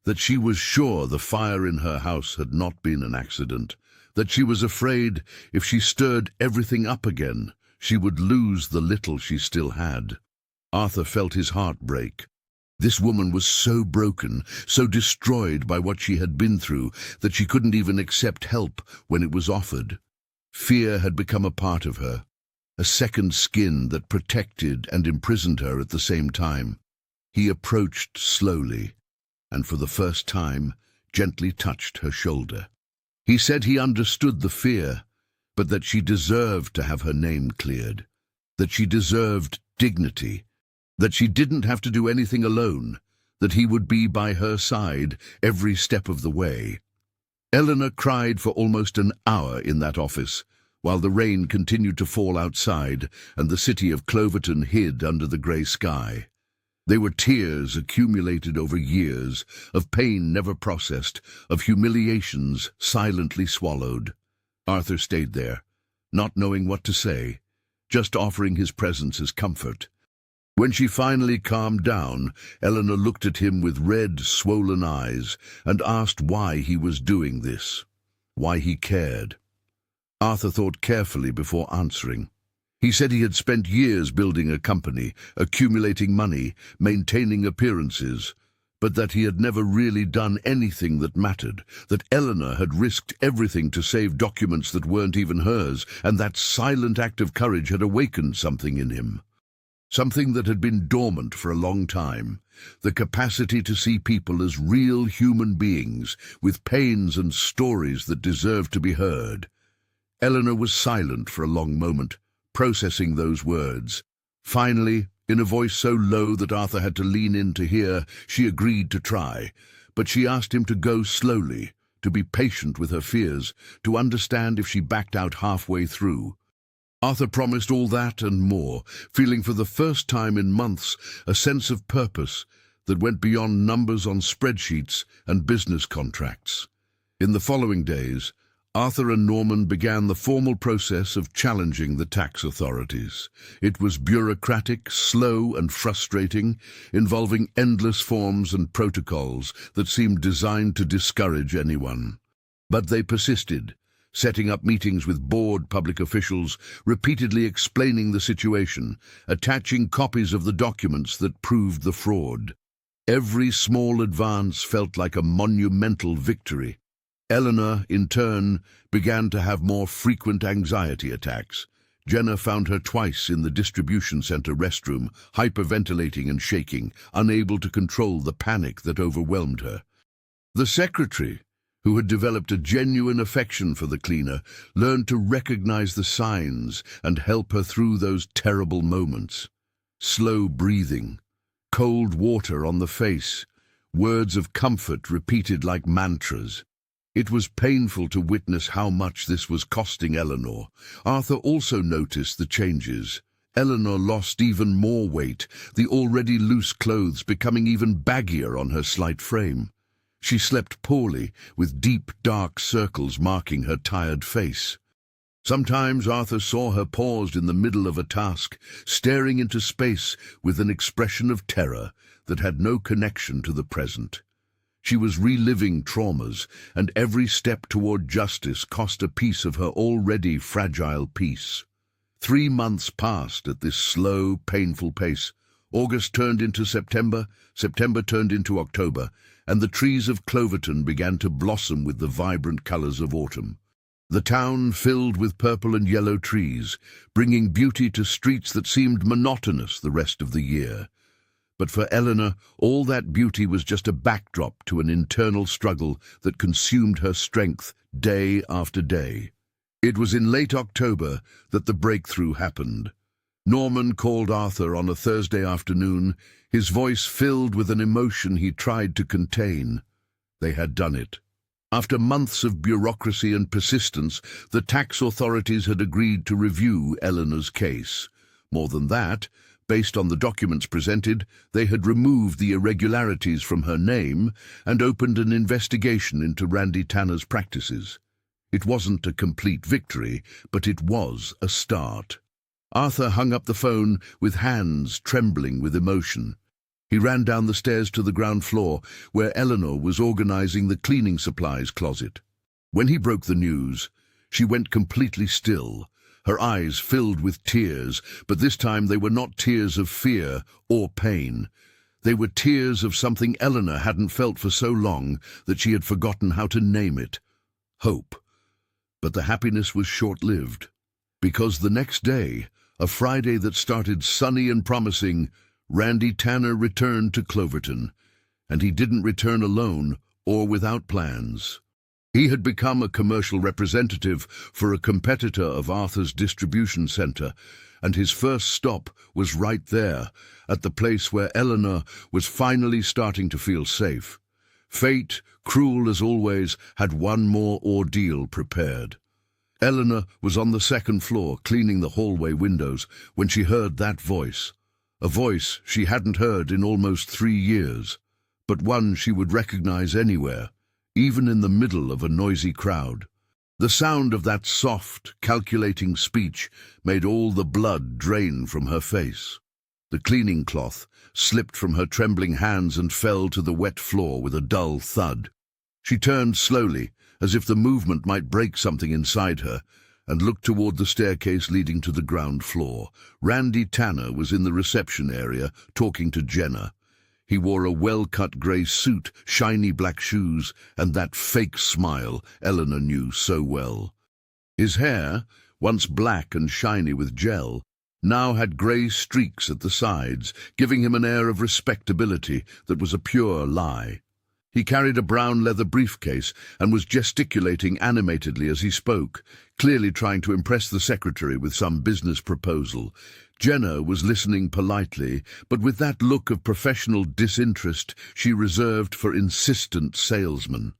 that she was sure the fire in her house had not been an accident, that she was afraid if she stirred everything up again, she would lose the little she still had. Arthur felt his heart break. This woman was so broken, so destroyed by what she had been through, that she couldn't even accept help when it was offered. Fear had become a part of her, a second skin that protected and imprisoned her at the same time. He approached slowly, and for the first time, gently touched her shoulder. He said he understood the fear, but that she deserved to have her name cleared, that she deserved dignity, that she didn't have to do anything alone, that he would be by her side every step of the way. Eleanor cried for almost an hour in that office, while the rain continued to fall outside and the city of Cloverton hid under the grey sky. They were tears accumulated over years, of pain never processed, of humiliations silently swallowed. Arthur stayed there, not knowing what to say, just offering his presence as comfort. When she finally calmed down, Eleanor looked at him with red, swollen eyes and asked why he was doing this, why he cared. Arthur thought carefully before answering. He said he had spent years building a company, accumulating money, maintaining appearances, but that he had never really done anything that mattered, that Eleanor had risked everything to save documents that weren't even hers, and that silent act of courage had awakened something in him. Something that had been dormant for a long time, the capacity to see people as real human beings, with pains and stories that deserved to be heard. Eleanor was silent for a long moment, processing those words. Finally, in a voice so low that Arthur had to lean in to hear, she agreed to try, but she asked him to go slowly, to be patient with her fears, to understand if she backed out halfway through. Arthur promised all that and more, feeling for the first time in months a sense of purpose that went beyond numbers on spreadsheets and business contracts. In the following days, Arthur and Norman began the formal process of challenging the tax authorities. It was bureaucratic, slow and frustrating, involving endless forms and protocols that seemed designed to discourage anyone. But they persisted, setting up meetings with board public officials, repeatedly explaining the situation, attaching copies of the documents that proved the fraud. Every small advance felt like a monumental victory. Eleanor, in turn, began to have more frequent anxiety attacks, Jenna found her twice in the distribution center restroom, hyperventilating and shaking, unable to control the panic that overwhelmed her. The secretary, who had developed a genuine affection for the cleaner, learned to recognize the signs and help her through those terrible moments. Slow breathing, cold water on the face, words of comfort repeated like mantras. It was painful to witness how much this was costing Eleanor. Arthur also noticed the changes. Eleanor lost even more weight, the already loose clothes becoming even baggier on her slight frame. She slept poorly, with deep, dark circles marking her tired face. Sometimes Arthur saw her paused in the middle of a task, staring into space with an expression of terror that had no connection to the present. She was reliving traumas, and every step toward justice cost a piece of her already fragile peace. 3 months passed at this slow, painful pace. August turned into September, September turned into October, and the trees of Cloverton began to blossom with the vibrant colors of autumn. The town filled with purple and yellow trees, bringing beauty to streets that seemed monotonous the rest of the year. But for Eleanor, all that beauty was just a backdrop to an internal struggle that consumed her strength day after day. It was in late October that the breakthrough happened. Norman called Arthur on a Thursday afternoon, his voice filled with an emotion he tried to contain. They had done it. After months of bureaucracy and persistence, the tax authorities had agreed to review Eleanor's case. More than that, based on the documents presented, they had removed the irregularities from her name and opened an investigation into Randy Tanner's practices. It wasn't a complete victory, but it was a start. Arthur hung up the phone with hands trembling with emotion. He ran down the stairs to the ground floor, where Eleanor was organizing the cleaning supplies closet. When he broke the news, she went completely still. Her eyes filled with tears, but this time they were not tears of fear or pain. They were tears of something Eleanor hadn't felt for so long that she had forgotten how to name it: hope. But the happiness was short-lived, because the next day, a Friday that started sunny and promising, Randy Tanner returned to Cloverton, and he didn't return alone or without plans. He had become a commercial representative for a competitor of Arthur's distribution center, and his first stop was right there, at the place where Eleanor was finally starting to feel safe. Fate, cruel as always, had one more ordeal prepared. Eleanor was on the second floor cleaning the hallway windows when she heard that voice, a voice she hadn't heard in almost 3 years, but one she would recognize anywhere, even in the middle of a noisy crowd. The sound of that soft, calculating speech made all the blood drain from her face. The cleaning cloth slipped from her trembling hands and fell to the wet floor with a dull thud. She turned slowly, as if the movement might break something inside her, and looked toward the staircase leading to the ground floor. Randy Tanner was in the reception area, talking to Jenna. He wore a well-cut grey suit, shiny black shoes, and that fake smile Eleanor knew so well. His hair, once black and shiny with gel, now had grey streaks at the sides, giving him an air of respectability that was a pure lie. He carried a brown leather briefcase and was gesticulating animatedly as he spoke, clearly trying to impress the secretary with some business proposal. Jenna was listening politely, but with that look of professional disinterest she reserved for insistent salesmen.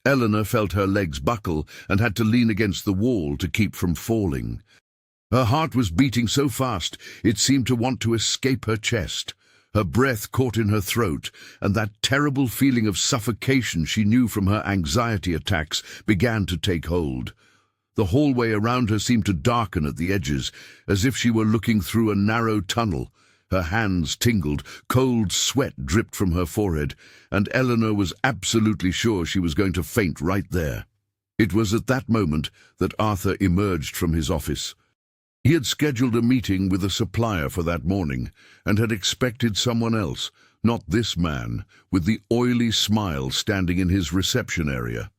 Eleanor felt her legs buckle and had to lean against the wall to keep from falling. Her heart was beating so fast it seemed to want to escape her chest. Her breath caught in her throat, and that terrible feeling of suffocation she knew from her anxiety attacks began to take hold. The hallway around her seemed to darken at the edges, as if she were looking through a narrow tunnel. Her hands tingled, cold sweat dripped from her forehead, and Eleanor was absolutely sure she was going to faint right there. It was at that moment that Arthur emerged from his office. He had scheduled a meeting with a supplier for that morning, and had expected someone else, not this man, with the oily smile standing in his reception area.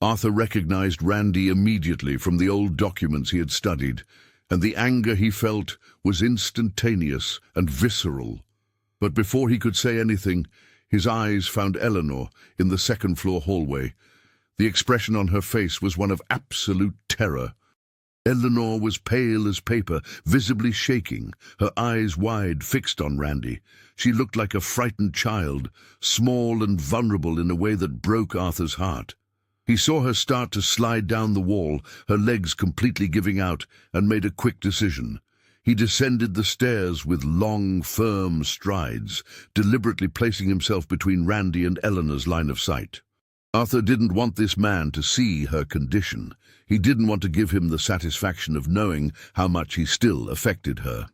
Arthur recognized Randy immediately from the old documents he had studied, and the anger he felt was instantaneous and visceral. But before he could say anything, his eyes found Eleanor in the second-floor hallway. The expression on her face was one of absolute terror. Eleanor was pale as paper, visibly shaking, her eyes wide, fixed on Randy. She looked like a frightened child, small and vulnerable in a way that broke Arthur's heart. He saw her start to slide down the wall, her legs completely giving out, and made a quick decision. He descended the stairs with long, firm strides, deliberately placing himself between Randy and Eleanor's line of sight. Arthur didn't want this man to see her condition. He didn't want to give him the satisfaction of knowing how much he still affected her.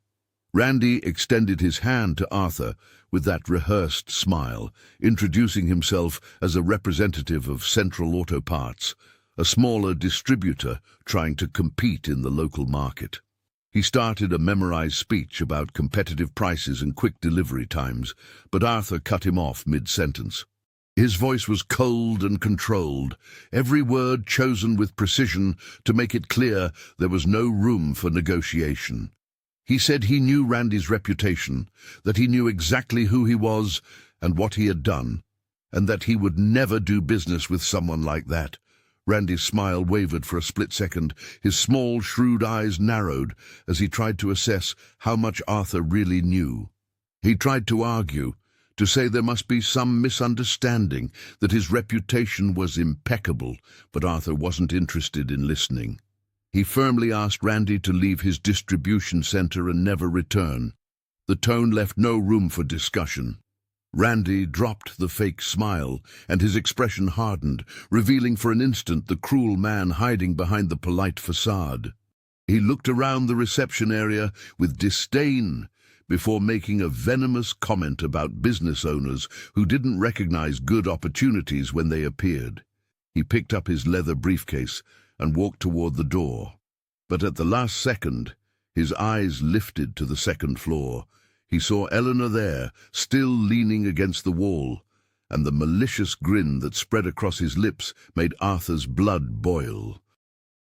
Randy extended his hand to Arthur with that rehearsed smile, introducing himself as a representative of Central Auto Parts, a smaller distributor trying to compete in the local market. He started a memorized speech about competitive prices and quick delivery times, but Arthur cut him off mid-sentence. His voice was cold and controlled, every word chosen with precision to make it clear there was no room for negotiation. He said he knew Randy's reputation, that he knew exactly who he was and what he had done, and that he would never do business with someone like that. Randy's smile wavered for a split second. His small, shrewd eyes narrowed as he tried to assess how much Arthur really knew. He tried to argue, to say there must be some misunderstanding, that his reputation was impeccable, but Arthur wasn't interested in listening. He firmly asked Randy to leave his distribution center and never return. The tone left no room for discussion. Randy dropped the fake smile, and his expression hardened, revealing for an instant the cruel man hiding behind the polite facade. He looked around the reception area with disdain before making a venomous comment about business owners who didn't recognize good opportunities when they appeared. He picked up his leather briefcase and walked toward the door. But at the last second, his eyes lifted to the second floor. He saw Eleanor there, still leaning against the wall, and the malicious grin that spread across his lips made Arthur's blood boil.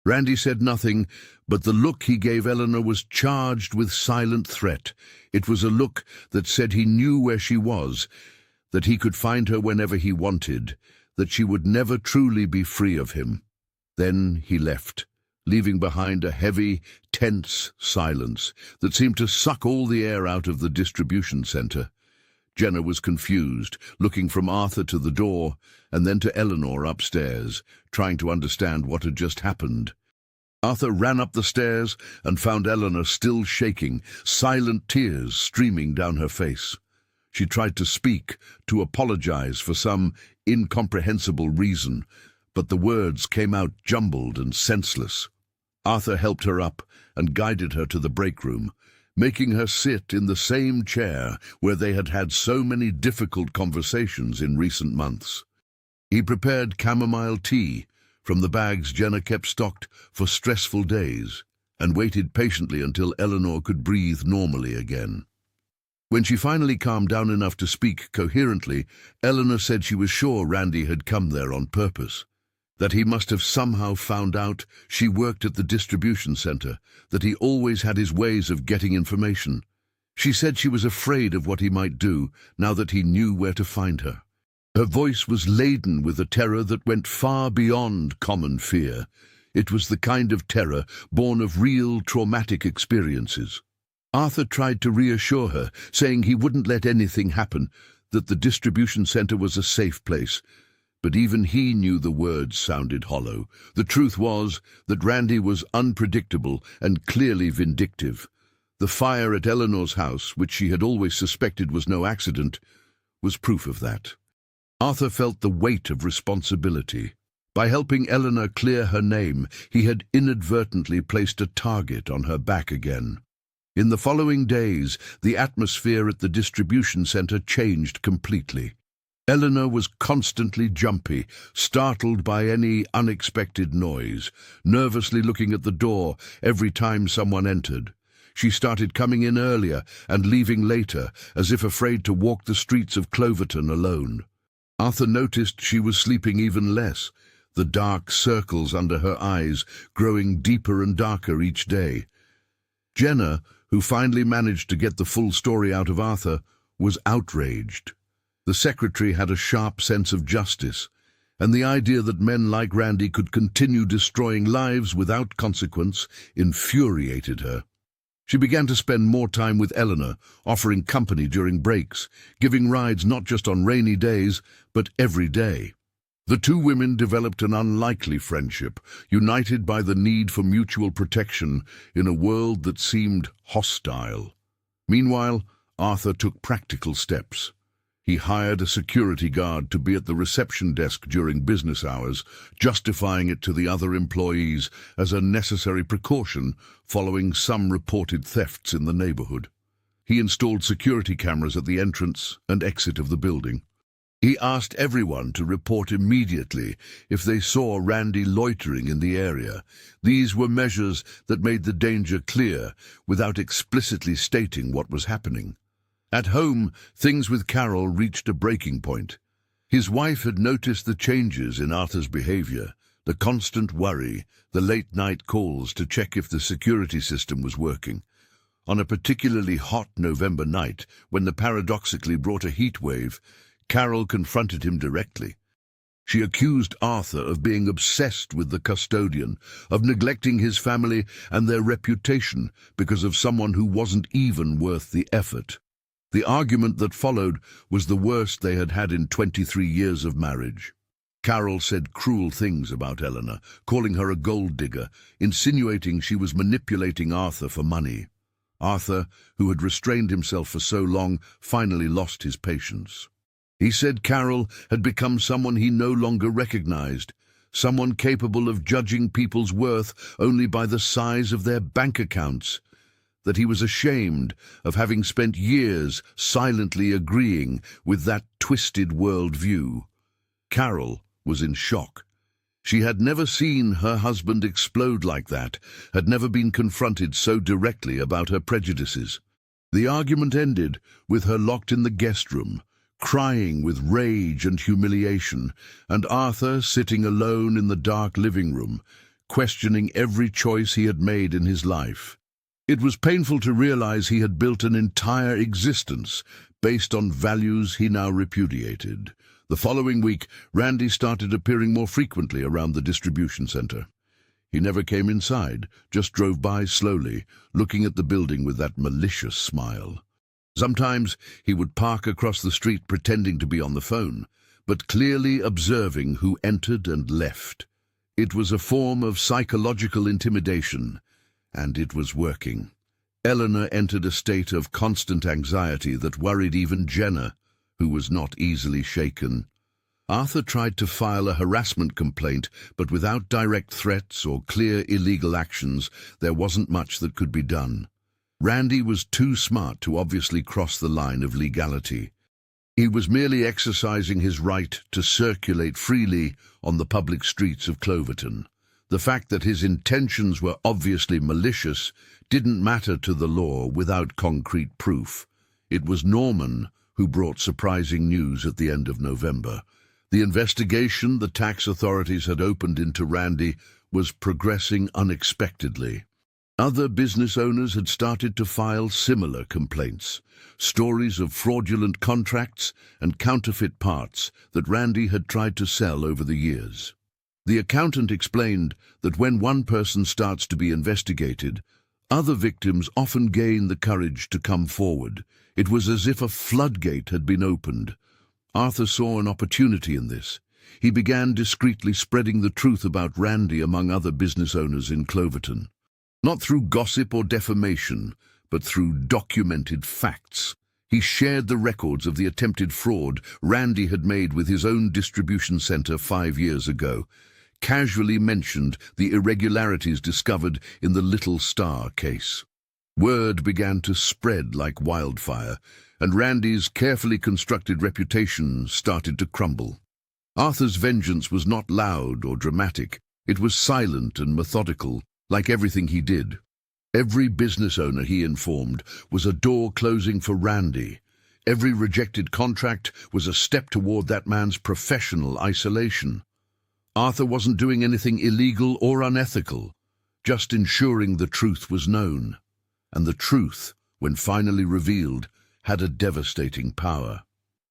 Randy said nothing, but the look he gave Eleanor was charged with silent threat. It was a look that said he knew where she was, that he could find her whenever he wanted, that she would never truly be free of him. Then he left, leaving behind a heavy, tense silence that seemed to suck all the air out of the distribution center. Jenna was confused, looking from Arthur to the door and then to Eleanor upstairs, trying to understand what had just happened. Arthur ran up the stairs and found Eleanor still shaking, silent tears streaming down her face. She tried to speak, to apologize for some incomprehensible reason, but the words came out jumbled and senseless. Arthur helped her up and guided her to the break room, making her sit in the same chair where they had had so many difficult conversations in recent months. He prepared chamomile tea from the bags Jenna kept stocked for stressful days, and waited patiently until Eleanor could breathe normally again. When she finally calmed down enough to speak coherently, Eleanor said she was sure Randy had come there on purpose, that he must have somehow found out she worked at the distribution center, that he always had his ways of getting information. She said she was afraid of what he might do now that he knew where to find her. Her voice was laden with a terror that went far beyond common fear. It was the kind of terror born of real traumatic experiences. Arthur tried to reassure her, saying he wouldn't let anything happen, that the distribution center was a safe place. But even he knew the words sounded hollow. The truth was that Randy was unpredictable and clearly vindictive. The fire at Eleanor's house, which she had always suspected was no accident, was proof of that. Arthur felt the weight of responsibility. By helping Eleanor clear her name, he had inadvertently placed a target on her back again. In the following days, the atmosphere at the distribution center changed completely. Eleanor was constantly jumpy, startled by any unexpected noise, nervously looking at the door every time someone entered. She started coming in earlier and leaving later, as if afraid to walk the streets of Cloverton alone. Arthur noticed she was sleeping even less, the dark circles under her eyes growing deeper and darker each day. Jenna, who finally managed to get the full story out of Arthur, was outraged. The secretary had a sharp sense of justice, and the idea that men like Randy could continue destroying lives without consequence infuriated her. She began to spend more time with Eleanor, offering company during breaks, giving rides not just on rainy days, but every day. The two women developed an unlikely friendship, united by the need for mutual protection in a world that seemed hostile. Meanwhile, Arthur took practical steps. He hired a security guard to be at the reception desk during business hours, justifying it to the other employees as a necessary precaution following some reported thefts in the neighborhood. He installed security cameras at the entrance and exit of the building. He asked everyone to report immediately if they saw Randy loitering in the area. These were measures that made the danger clear without explicitly stating what was happening. At home, things with Carol reached a breaking point. His wife had noticed the changes in Arthur's behavior, the constant worry, the late-night calls to check if the security system was working. On a particularly hot November night, when the paradoxically brought a heat wave, Carol confronted him directly. She accused Arthur of being obsessed with the custodian, of neglecting his family and their reputation because of someone who wasn't even worth the effort. The argument that followed was the worst they had had in 23 years of marriage. Carol said cruel things about Eleanor, calling her a gold digger, insinuating she was manipulating Arthur for money. Arthur, who had restrained himself for so long, finally lost his patience. He said Carol had become someone he no longer recognized, someone capable of judging people's worth only by the size of their bank accounts, that he was ashamed of having spent years silently agreeing with that twisted worldview. Carol was in shock. She had never seen her husband explode like that, had never been confronted so directly about her prejudices. The argument ended with her locked in the guest room, crying with rage and humiliation, and Arthur sitting alone in the dark living room, questioning every choice he had made in his life. It was painful to realize he had built an entire existence based on values he now repudiated. The following week, Randy started appearing more frequently around the distribution center. He never came inside, just drove by slowly, looking at the building with that malicious smile. Sometimes he would park across the street pretending to be on the phone, but clearly observing who entered and left. It was a form of psychological intimidation, and it was working. Eleanor entered a state of constant anxiety that worried even Jenna, who was not easily shaken. Arthur tried to file a harassment complaint, but without direct threats or clear illegal actions, there wasn't much that could be done. Randy was too smart to obviously cross the line of legality. He was merely exercising his right to circulate freely on the public streets of Cloverton. The fact that his intentions were obviously malicious didn't matter to the law without concrete proof. It was Norman who brought surprising news at the end of November. The investigation the tax authorities had opened into Randy was progressing unexpectedly. Other business owners had started to file similar complaints, stories of fraudulent contracts and counterfeit parts that Randy had tried to sell over the years. The accountant explained that when one person starts to be investigated, other victims often gain the courage to come forward. It was as if a floodgate had been opened. Arthur saw an opportunity in this. He began discreetly spreading the truth about Randy among other business owners in Cloverton. Not through gossip or defamation, but through documented facts. He shared the records of the attempted fraud Randy had made with his own distribution center 5 years ago, casually mentioned the irregularities discovered in the Little Star case. Word began to spread like wildfire, and Randy's carefully constructed reputation started to crumble. Arthur's vengeance was not loud or dramatic. It was silent and methodical, like everything he did. Every business owner he informed was a door closing for Randy. Every rejected contract was a step toward that man's professional isolation. Arthur wasn't doing anything illegal or unethical, just ensuring the truth was known. and the truth, when finally revealed, had a devastating power.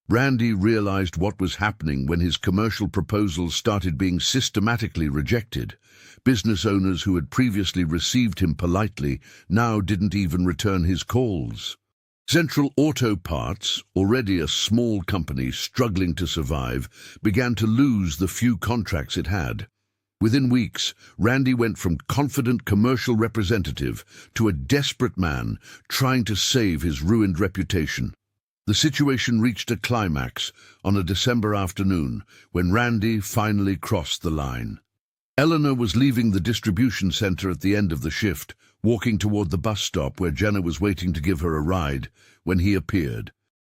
Randy realized what was happening when his commercial proposals started being systematically rejected. Business owners who had previously received him politely now didn't even return his calls. Central Auto Parts, already a small company struggling to survive, began to lose the few contracts it had. Within weeks, Randy went from confident commercial representative to a desperate man trying to save his ruined reputation. The situation reached a climax on a December afternoon when Randy finally crossed the line. Eleanor was leaving the distribution center at the end of the shift, walking toward the bus stop where Jenna was waiting to give her a ride, when he appeared.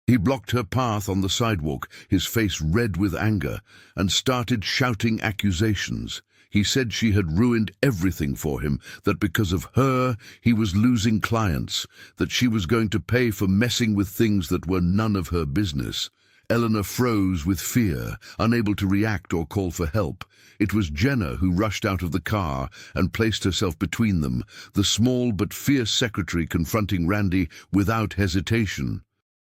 He blocked her path on the sidewalk, his face red with anger, and started shouting accusations. He said she had ruined everything for him, that because of her he was losing clients, that she was going to pay for messing with things that were none of her business. Eleanor froze with fear, unable to react or call for help. It was Jenna who rushed out of the car and placed herself between them, the small but fierce secretary confronting Randy without hesitation.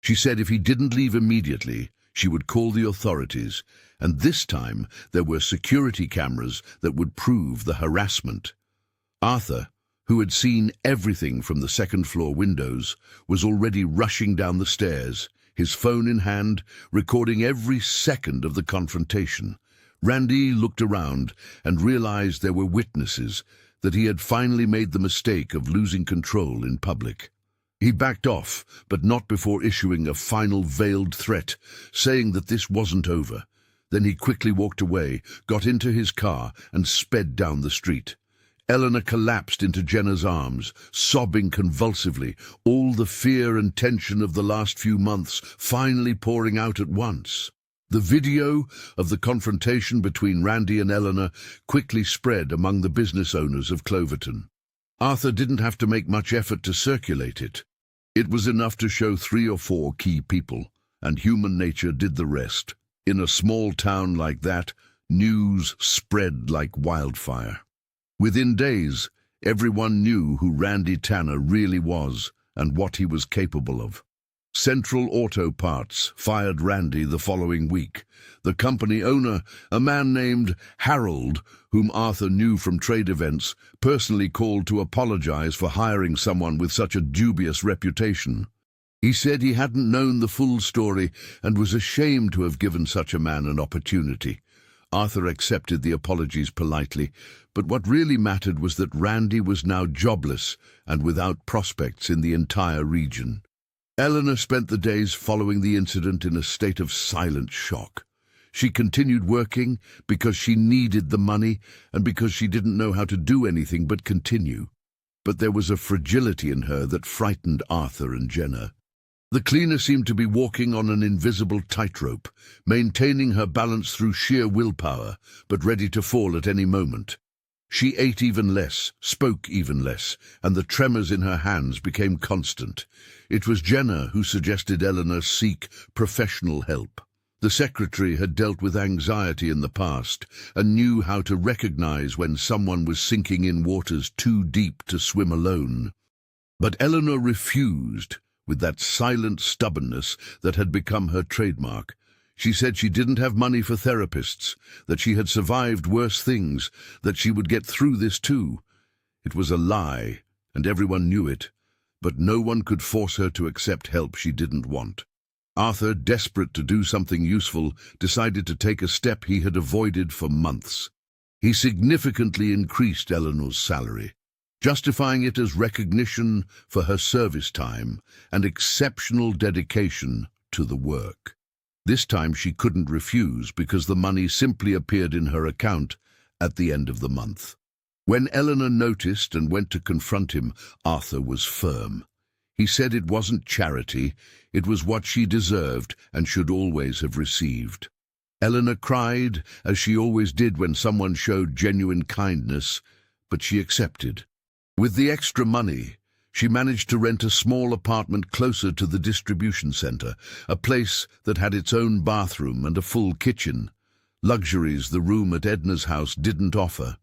She said if he didn't leave immediately, she would call the authorities, and this time there were security cameras that would prove the harassment. Arthur, who had seen everything from the second-floor windows, was already rushing down the stairs, his phone in hand, recording every second of the confrontation. Randy looked around and realized there were witnesses, that he had finally made the mistake of losing control in public. He backed off, but not before issuing a final veiled threat, saying that this wasn't over. Then he quickly walked away, got into his car, and sped down the street. Eleanor collapsed into Jenna's arms, sobbing convulsively, all the fear and tension of the last few months finally pouring out at once. The video of the confrontation between Randy and Eleanor quickly spread among the business owners of Cloverton. Arthur didn't have to make much effort to circulate it. It was enough to show 3 or 4 key people, and human nature did the rest. In a small town like that, news spread like wildfire. Within days, everyone knew who Randy Tanner really was and what he was capable of. Central Auto Parts fired Randy the following week. The company owner, a man named Harold, whom Arthur knew from trade events, personally called to apologize for hiring someone with such a dubious reputation. He said he hadn't known the full story and was ashamed to have given such a man an opportunity. Arthur accepted the apologies politely, but what really mattered was that Randy was now jobless and without prospects in the entire region. Eleanor spent the days following the incident in a state of silent shock. She continued working because she needed the money and because she didn't know how to do anything but continue. But there was a fragility in her that frightened Arthur and Jenna. The cleaner seemed to be walking on an invisible tightrope, maintaining her balance through sheer willpower, but ready to fall at any moment. She ate even less, spoke even less, and the tremors in her hands became constant. It was Jenna who suggested Eleanor seek professional help. The secretary had dealt with anxiety in the past and knew how to recognize when someone was sinking in waters too deep to swim alone. But Eleanor refused, with that silent stubbornness that had become her trademark. She said she didn't have money for therapists, that she had survived worse things, that she would get through this too. It was a lie, and everyone knew it, but no one could force her to accept help she didn't want. Arthur, desperate to do something useful, decided to take a step he had avoided for months. He significantly increased Eleanor's salary, justifying it as recognition for her service time and exceptional dedication to the work. This time she couldn't refuse because the money simply appeared in her account at the end of the month. When Eleanor noticed and went to confront him, Arthur was firm. He said it wasn't charity, it was what she deserved and should always have received. Eleanor cried, as she always did when someone showed genuine kindness, but she accepted. With the extra money, she managed to rent a small apartment closer to the distribution center, a place that had its own bathroom and a full kitchen, luxuries the room at Edna's house didn't offer.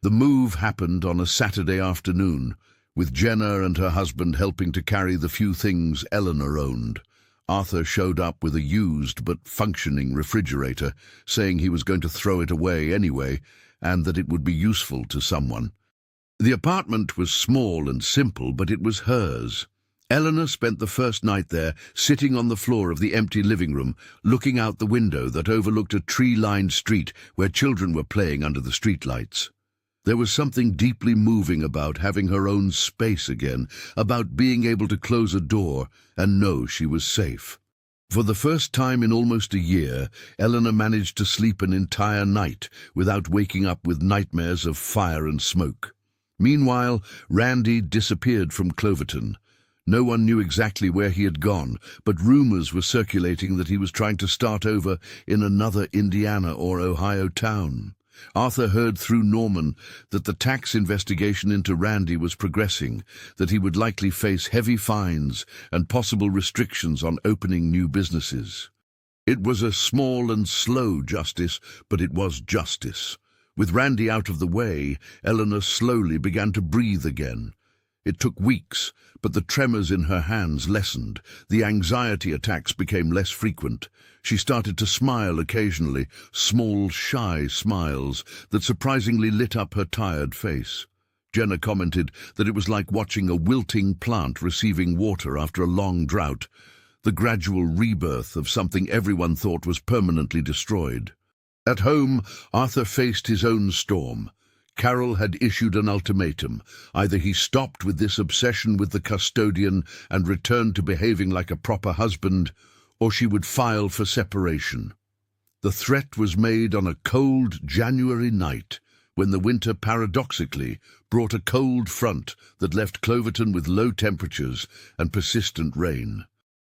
The move happened on a Saturday afternoon, with Jenna and her husband helping to carry the few things Eleanor owned. Arthur showed up with a used but functioning refrigerator, saying he was going to throw it away anyway, and that it would be useful to someone. The apartment was small and simple, but it was hers. Eleanor spent the first night there, sitting on the floor of the empty living room, looking out the window that overlooked a tree-lined street where children were playing under the streetlights. There was something deeply moving about having her own space again, about being able to close a door and know she was safe. For the first time in almost a year, Eleanor managed to sleep an entire night without waking up with nightmares of fire and smoke. Meanwhile, Randy disappeared from Cloverton. No one knew exactly where he had gone, but rumors were circulating that he was trying to start over in another Indiana or Ohio town. Arthur heard through Norman that the tax investigation into Randy was progressing, that he would likely face heavy fines and possible restrictions on opening new businesses. It was a small and slow justice, but it was justice. With Randy out of the way, Eleanor slowly began to breathe again. It took weeks, but the tremors in her hands lessened. The anxiety attacks became less frequent. She started to smile occasionally, small, shy smiles that surprisingly lit up her tired face. Jenna commented that it was like watching a wilting plant receiving water after a long drought, the gradual rebirth of something everyone thought was permanently destroyed. At home, Arthur faced his own storm. Carol had issued an ultimatum. Either he stopped with this obsession with the custodian and returned to behaving like a proper husband, or she would file for separation. The threat was made on a cold January night, when the winter paradoxically brought a cold front that left Cloverton with low temperatures and persistent rain.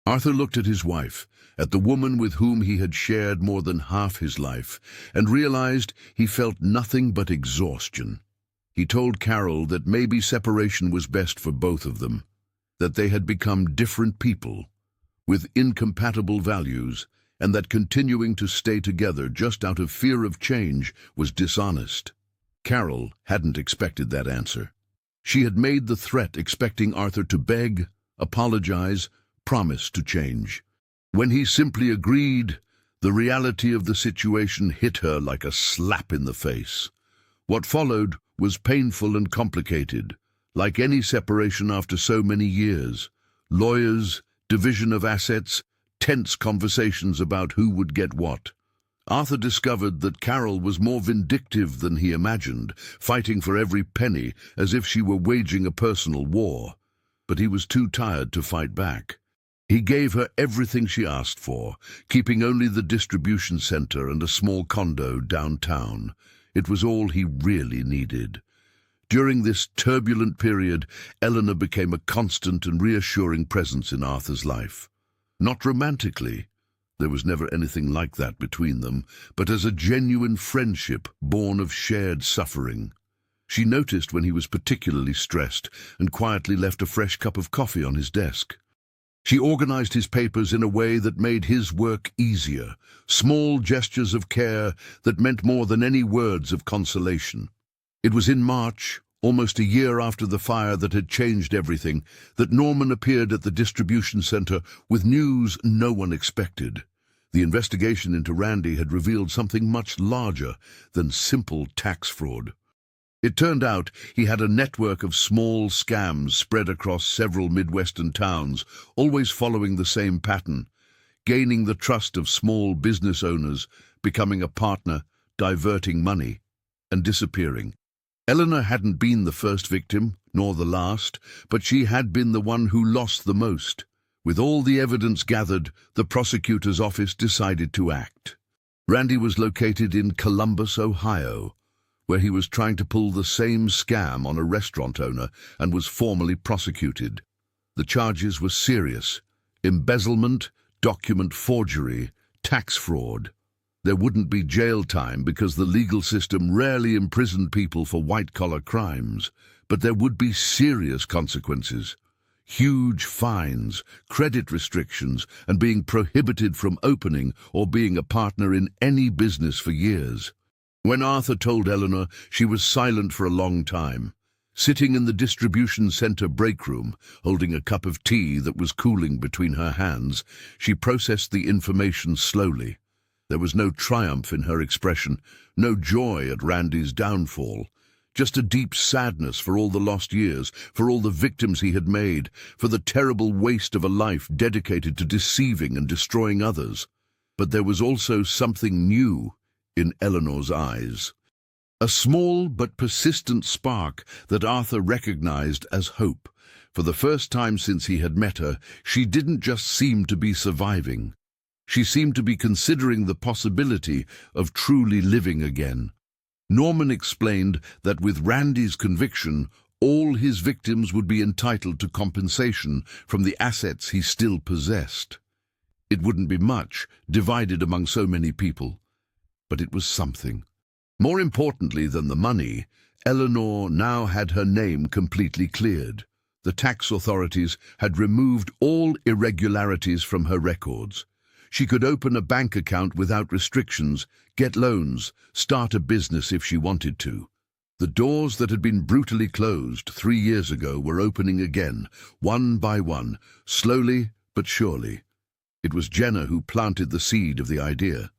Arthur looked at his wife, at the woman with whom he had shared more than half his life, and realized he felt nothing but exhaustion. He told Carol that maybe separation was best for both of them, that they had become different people, with incompatible values, and that continuing to stay together just out of fear of change was dishonest. Carol hadn't expected that answer. She had made the threat expecting Arthur to beg, apologize, promise to change. When he simply agreed, the reality of the situation hit her like a slap in the face. What followed was painful and complicated, like any separation after so many years. Lawyers, division of assets, tense conversations about who would get what. Arthur discovered that Carol was more vindictive than he imagined, fighting for every penny as if she were waging a personal war. But he was too tired to fight back. He gave her everything she asked for, keeping only the distribution center and a small condo downtown. It was all he really needed. During this turbulent period, Eleanor became a constant and reassuring presence in Arthur's life. Not romantically, there was never anything like that between them, but as a genuine friendship born of shared suffering. She noticed when he was particularly stressed and quietly left a fresh cup of coffee on his desk. She organized his papers in a way that made his work easier, small gestures of care that meant more than any words of consolation. It was in March, almost a year after the fire that had changed everything, that Norman appeared at the distribution center with news no one expected. The investigation into Randy had revealed something much larger than simple tax fraud. It turned out he had a network of small scams spread across several Midwestern towns, always following the same pattern: gaining the trust of small business owners, becoming a partner, diverting money, and disappearing. Eleanor hadn't been the first victim, nor the last, but she had been the one who lost the most. With all the evidence gathered, the prosecutor's office decided to act. Randy was located in Columbus, Ohio, where he was trying to pull the same scam on a restaurant owner and was formally prosecuted. The charges were serious: embezzlement, document forgery, tax fraud. There wouldn't be jail time because the legal system rarely imprisoned people for white-collar crimes, but there would be serious consequences: huge fines, credit restrictions, and being prohibited from opening or being a partner in any business for years. When Arthur told Eleanor, she was silent for a long time. Sitting in the distribution center break room, holding a cup of tea that was cooling between her hands, she processed the information slowly. There was no triumph in her expression, no joy at Randy's downfall. Just a deep sadness for all the lost years, for all the victims he had made, for the terrible waste of a life dedicated to deceiving and destroying others. But there was also something new in Eleanor's eyes. A small but persistent spark that Arthur recognized as hope. For the first time since he had met her, she didn't just seem to be surviving. She seemed to be considering the possibility of truly living again. Norman explained that with Randy's conviction, all his victims would be entitled to compensation from the assets he still possessed. It wouldn't be much, divided among so many people, but it was something. More importantly than the money, Eleanor now had her name completely cleared. The tax authorities had removed all irregularities from her records. She could open a bank account without restrictions, get loans, start a business if she wanted to. The doors that had been brutally closed 3 years ago were opening again, one by one, slowly but surely. It was Jenna who planted the seed of the idea.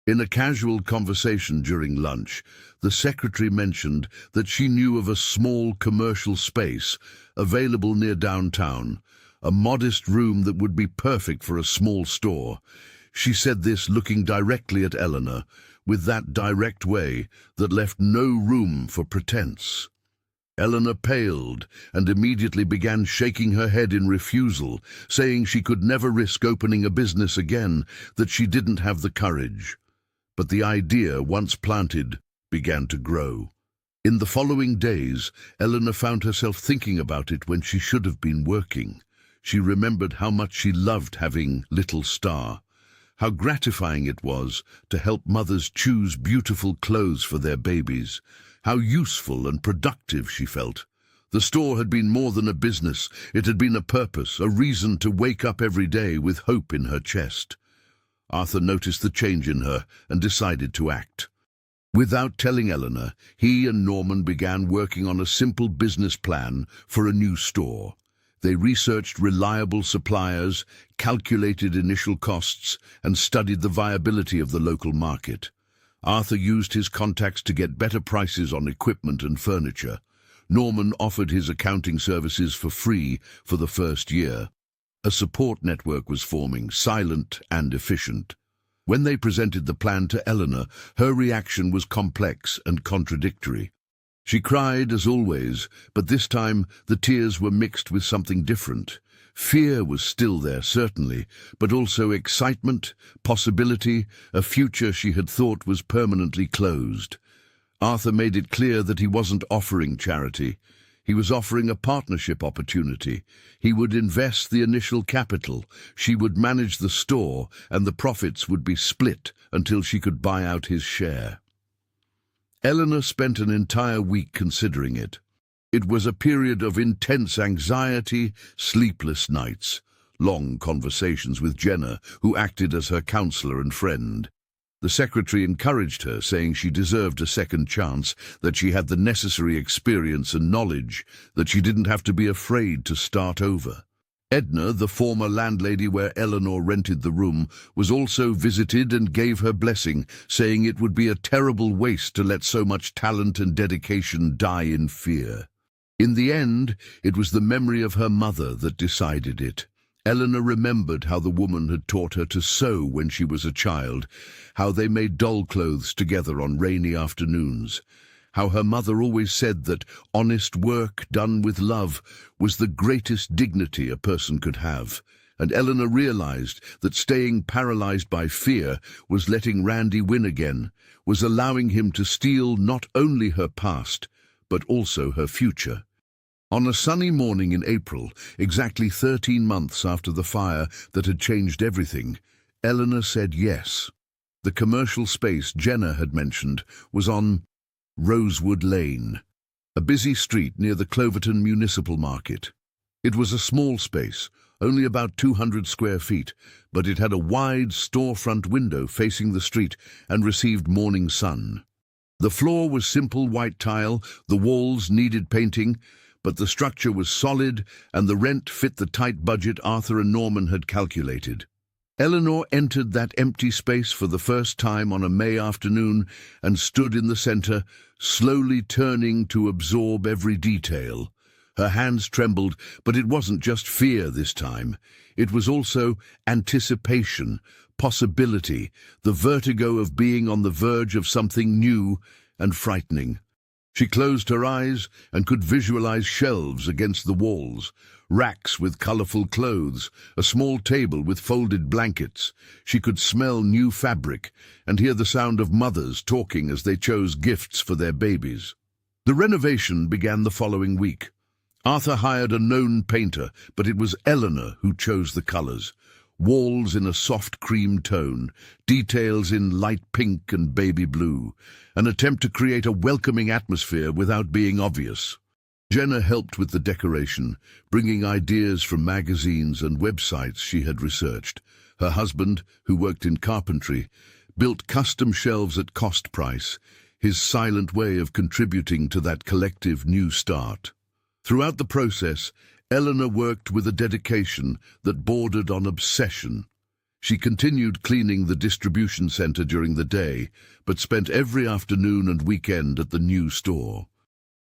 In a casual conversation during lunch, the secretary mentioned that she knew of a small commercial space available near downtown, a modest room that would be perfect for a small store. She said this looking directly at Eleanor, with that direct way that left no room for pretense. Eleanor paled and immediately began shaking her head in refusal, saying she could never risk opening a business again, that she didn't have the courage. But the idea, once planted, began to grow. In the following days, Eleanor found herself thinking about it when she should have been working. She remembered how much she loved having Little Star, how gratifying it was to help mothers choose beautiful clothes for their babies, how useful and productive she felt. The store had been more than a business. It had been a purpose, a reason to wake up every day with hope in her chest. Arthur noticed the change in her and decided to act. Without telling Eleanor, he and Norman began working on a simple business plan for a new store. They researched reliable suppliers, calculated initial costs, and studied the viability of the local market. Arthur used his contacts to get better prices on equipment and furniture. Norman offered his accounting services for free for the first year. A support network was forming, silent and efficient. When they presented the plan to Eleanor, her reaction was complex and contradictory. She cried, as always, but this time the tears were mixed with something different. Fear was still there, certainly, but also excitement, possibility, a future she had thought was permanently closed. Arthur made it clear that he wasn't offering charity. He was offering a partnership opportunity. He would invest the initial capital, she would manage the store, and the profits would be split until she could buy out his share. Eleanor spent an entire week considering it. It was a period of intense anxiety, sleepless nights, long conversations with Jenna, who acted as her counselor and friend. The secretary encouraged her, saying she deserved a second chance, that she had the necessary experience and knowledge, that she didn't have to be afraid to start over. Edna, the former landlady where Eleanor rented the room, was also visited and gave her blessing, saying it would be a terrible waste to let so much talent and dedication die in fear. In the end, it was the memory of her mother that decided it. Eleanor remembered how the woman had taught her to sew when she was a child, how they made doll clothes together on rainy afternoons, how her mother always said that honest work done with love was the greatest dignity a person could have, and Eleanor realized that staying paralyzed by fear was letting Randy win again, was allowing him to steal not only her past, but also her future. On a sunny morning in April, exactly 13 months after the fire that had changed everything, Eleanor said yes. The commercial space Jenna had mentioned was on Rosewood Lane, a busy street near the Cloverton Municipal Market. It was a small space, only about 200 square feet, but it had a wide storefront window facing the street and received morning sun. The floor was simple white tile, the walls needed painting, but the structure was solid and the rent fit the tight budget Arthur and Norman had calculated. Eleanor entered that empty space for the first time on a May afternoon and stood in the center, slowly turning to absorb every detail. Her hands trembled, but it wasn't just fear this time. It was also anticipation, possibility, the vertigo of being on the verge of something new and frightening. She closed her eyes and could visualize shelves against the walls, racks with colorful clothes, a small table with folded blankets. She could smell new fabric and hear the sound of mothers talking as they chose gifts for their babies. The renovation began the following week. Arthur hired a known painter, but it was Eleanor who chose the colors. Walls in a soft cream tone, details in light pink and baby blue, an attempt to create a welcoming atmosphere without being obvious. Jenna helped with the decoration, bringing ideas from magazines and websites she had researched. Her husband, who worked in carpentry, built custom shelves at cost price, his silent way of contributing to that collective new start. Throughout the process, Eleanor worked with a dedication that bordered on obsession. She continued cleaning the distribution center during the day, but spent every afternoon and weekend at the new store.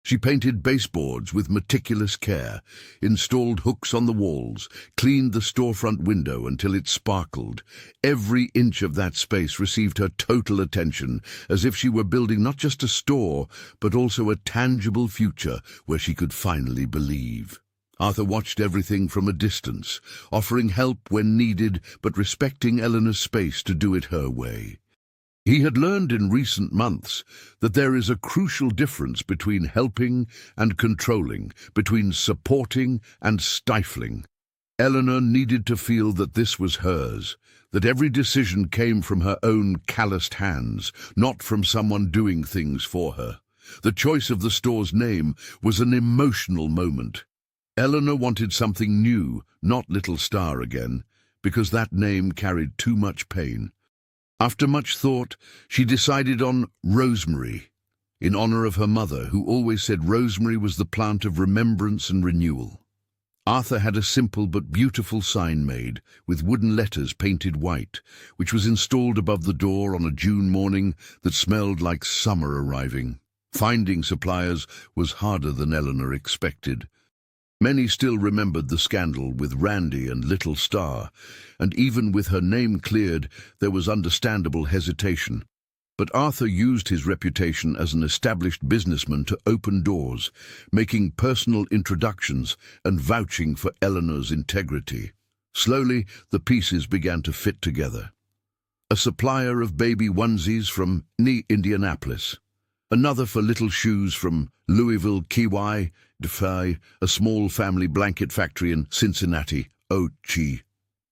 She painted baseboards with meticulous care, installed hooks on the walls, cleaned the storefront window until it sparkled. Every inch of that space received her total attention, as if she were building not just a store, but also a tangible future where she could finally believe. Arthur watched everything from a distance, offering help when needed, but respecting Eleanor's space to do it her way. He had learned in recent months that there is a crucial difference between helping and controlling, between supporting and stifling. Eleanor needed to feel that this was hers, that every decision came from her own calloused hands, not from someone doing things for her. The choice of the store's name was an emotional moment. Eleanor wanted something new, not Little Star again, because that name carried too much pain. After much thought, she decided on Rosemary, in honor of her mother, who always said rosemary was the plant of remembrance and renewal. Arthur had a simple but beautiful sign made, with wooden letters painted white, which was installed above the door on a June morning that smelled like summer arriving. Finding suppliers was harder than Eleanor expected. Many still remembered the scandal with Randy and Little Star, and even with her name cleared, there was understandable hesitation. But Arthur used his reputation as an established businessman to open doors, making personal introductions and vouching for Eleanor's integrity. Slowly, the pieces began to fit together. A supplier of baby onesies from Indianapolis. Another for little shoes from Louisville, Kiwi, Defy, a small family blanket factory in Cincinnati, Ochi.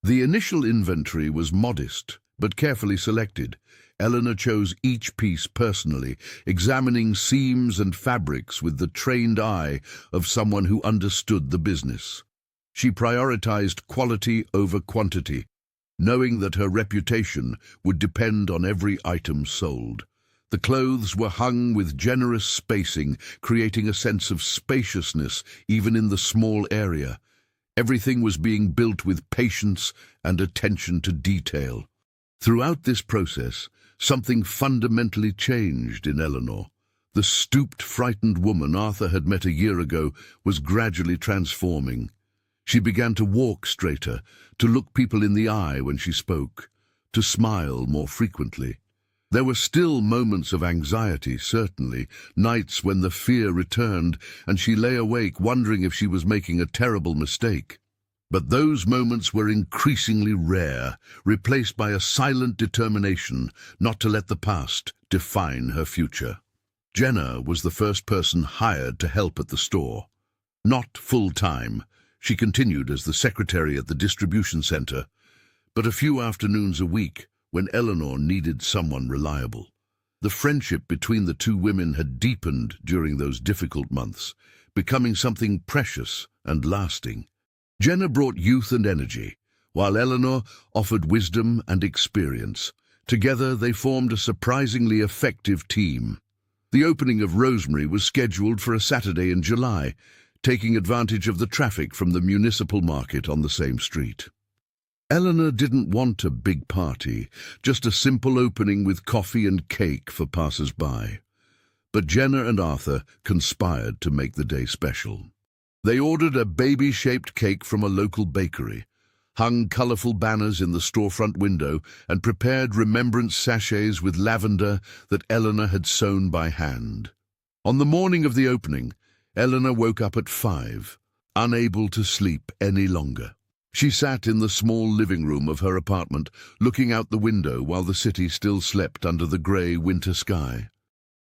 The initial inventory was modest, but carefully selected. Eleanor chose each piece personally, examining seams and fabrics with the trained eye of someone who understood the business. She prioritized quality over quantity, knowing that her reputation would depend on every item sold. The clothes were hung with generous spacing, creating a sense of spaciousness even in the small area. Everything was being built with patience and attention to detail. Throughout this process, something fundamentally changed in Eleanor. The stooped, frightened woman Arthur had met a year ago was gradually transforming. She began to walk straighter, to look people in the eye when she spoke, to smile more frequently. There were still moments of anxiety, certainly, nights when the fear returned and she lay awake wondering if she was making a terrible mistake. But those moments were increasingly rare, replaced by a silent determination not to let the past define her future. Jenna was the first person hired to help at the store. Not full-time, she continued as the secretary at the distribution center, but a few afternoons a week, when Eleanor needed someone reliable. The friendship between the two women had deepened during those difficult months, becoming something precious and lasting. Jenna brought youth and energy, while Eleanor offered wisdom and experience. Together they formed a surprisingly effective team. The opening of Rosemary was scheduled for a Saturday in July, taking advantage of the traffic from the municipal market on the same street. Eleanor didn't want a big party, just a simple opening with coffee and cake for passers-by. But Jenna and Arthur conspired to make the day special. They ordered a baby-shaped cake from a local bakery, hung colourful banners in the storefront window, and prepared remembrance sachets with lavender that Eleanor had sewn by hand. On the morning of the opening, Eleanor woke up at 5, unable to sleep any longer. She sat in the small living room of her apartment, looking out the window while the city still slept under the grey winter sky.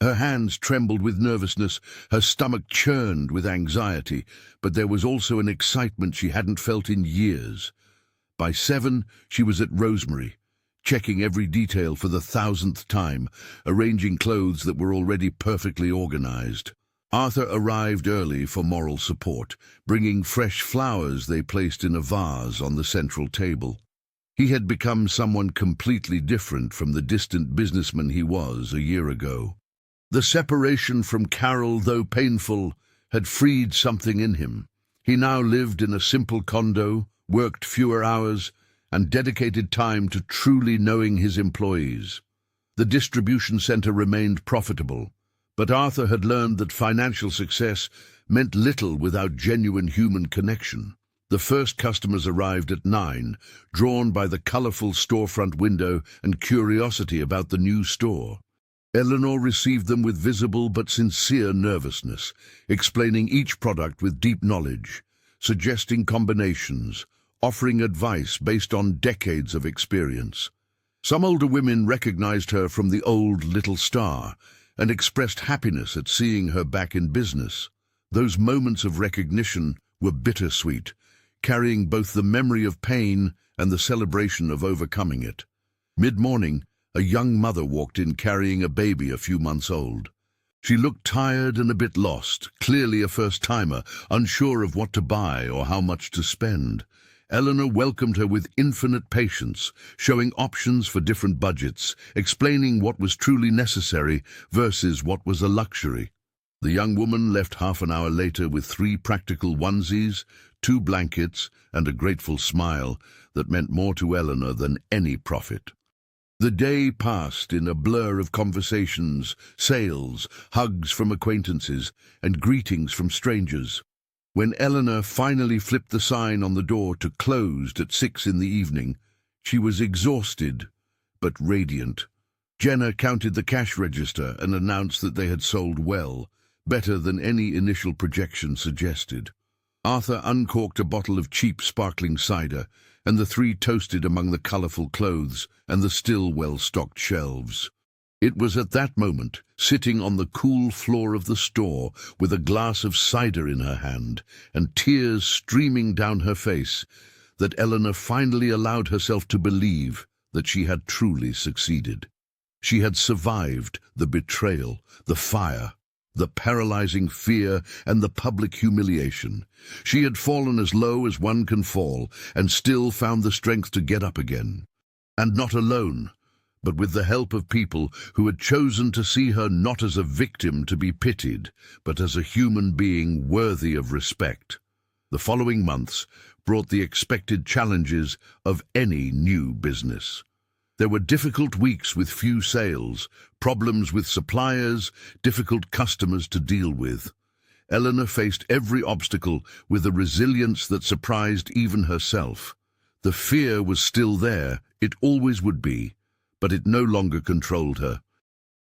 Her hands trembled with nervousness, her stomach churned with anxiety, but there was also an excitement she hadn't felt in years. By 7, she was at Rosemary, checking every detail for the 1,000th time, arranging clothes that were already perfectly organized. Arthur arrived early for moral support, bringing fresh flowers they placed in a vase on the central table. He had become someone completely different from the distant businessman he was a year ago. The separation from Carol, though painful, had freed something in him. He now lived in a simple condo, worked fewer hours, and dedicated time to truly knowing his employees. The distribution center remained profitable, but Arthur had learned that financial success meant little without genuine human connection. The first customers arrived at 9, drawn by the colorful storefront window and curiosity about the new store. Eleanor received them with visible but sincere nervousness, explaining each product with deep knowledge, suggesting combinations, offering advice based on decades of experience. Some older women recognized her from the old Little Star and expressed happiness at seeing her back in business. Those moments of recognition were bittersweet, carrying both the memory of pain and the celebration of overcoming it. Mid-morning, a young mother walked in carrying a baby a few months old. She looked tired and a bit lost, clearly a first-timer, unsure of what to buy or how much to spend. Eleanor welcomed her with infinite patience, showing options for different budgets, explaining what was truly necessary versus what was a luxury. The young woman left half an hour later with 3 practical onesies, 2 blankets, and a grateful smile that meant more to Eleanor than any profit. The day passed in a blur of conversations, sales, hugs from acquaintances, and greetings from strangers. When Eleanor finally flipped the sign on the door to closed at 6 in the evening, she was exhausted but radiant. Jenna counted the cash register and announced that they had sold well, better than any initial projection suggested. Arthur uncorked a bottle of cheap sparkling cider, and the 3 toasted among the colourful clothes and the still well-stocked shelves. It was at that moment, sitting on the cool floor of the store with a glass of cider in her hand and tears streaming down her face, that Eleanor finally allowed herself to believe that she had truly succeeded. She had survived the betrayal, the fire, the paralyzing fear, and the public humiliation. She had fallen as low as one can fall and still found the strength to get up again. And not alone, but with the help of people who had chosen to see her not as a victim to be pitied, but as a human being worthy of respect. The following months brought the expected challenges of any new business. There were difficult weeks with few sales, problems with suppliers, difficult customers to deal with. Eleanor faced every obstacle with a resilience that surprised even herself. The fear was still there, it always would be, but it no longer controlled her.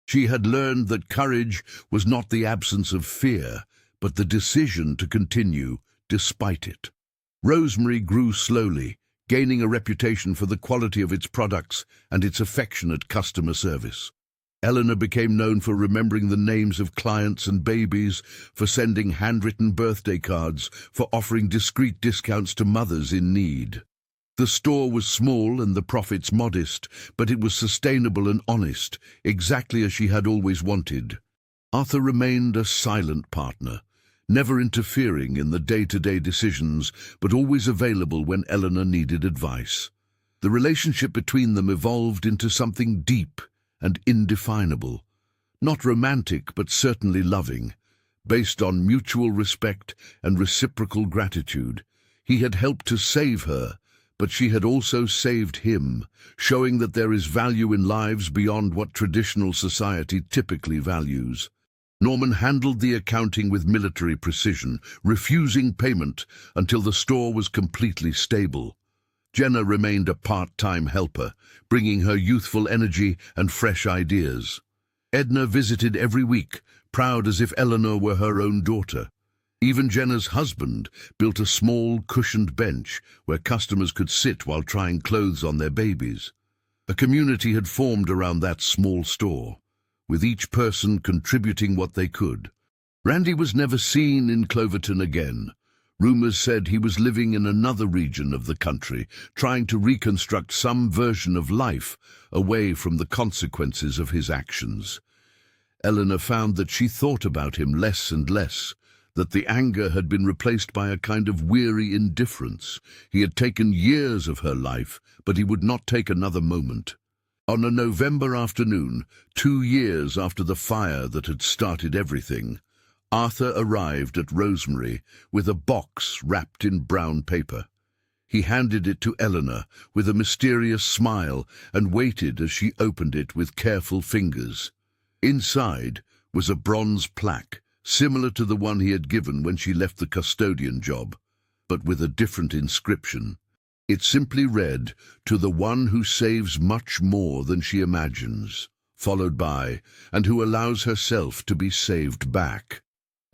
She had learned that courage was not the absence of fear, but the decision to continue despite it. Rosemary grew slowly, gaining a reputation for the quality of its products and its affectionate customer service. Eleanor became known for remembering the names of clients and babies, for sending handwritten birthday cards, for offering discreet discounts to mothers in need. The store was small and the profits modest, but it was sustainable and honest, exactly as she had always wanted. Arthur remained a silent partner, never interfering in the day-to-day decisions, but always available when Eleanor needed advice. The relationship between them evolved into something deep and indefinable, Not romantic, but certainly loving, based on mutual respect and reciprocal gratitude. He had helped to save her, but she had also saved him, showing that there is value in lives beyond what traditional society typically values. Norman handled the accounting with military precision, refusing payment until the store was completely stable. Jenna remained a part-time helper, bringing her youthful energy and fresh ideas. Edna visited every week, proud as if Eleanor were her own daughter. Even Jenna's husband built a small, cushioned bench where customers could sit while trying clothes on their babies. A community had formed around that small store, with each person contributing what they could. Randy was never seen in Cloverton again. Rumors said he was living in another region of the country, trying to reconstruct some version of life away from the consequences of his actions. Eleanor found that she thought about him less and less, that the anger had been replaced by a kind of weary indifference. He had taken years of her life, but he would not take another moment. On a November afternoon, 2 years after the fire that had started everything, Arthur arrived at Rosemary with a box wrapped in brown paper. He handed it to Eleanor with a mysterious smile and waited as she opened it with careful fingers. Inside was a bronze plaque, similar to the one he had given when she left the custodian job, but with a different inscription. It simply read, "To the one who saves much more than she imagines," followed by, "and who allows herself to be saved back."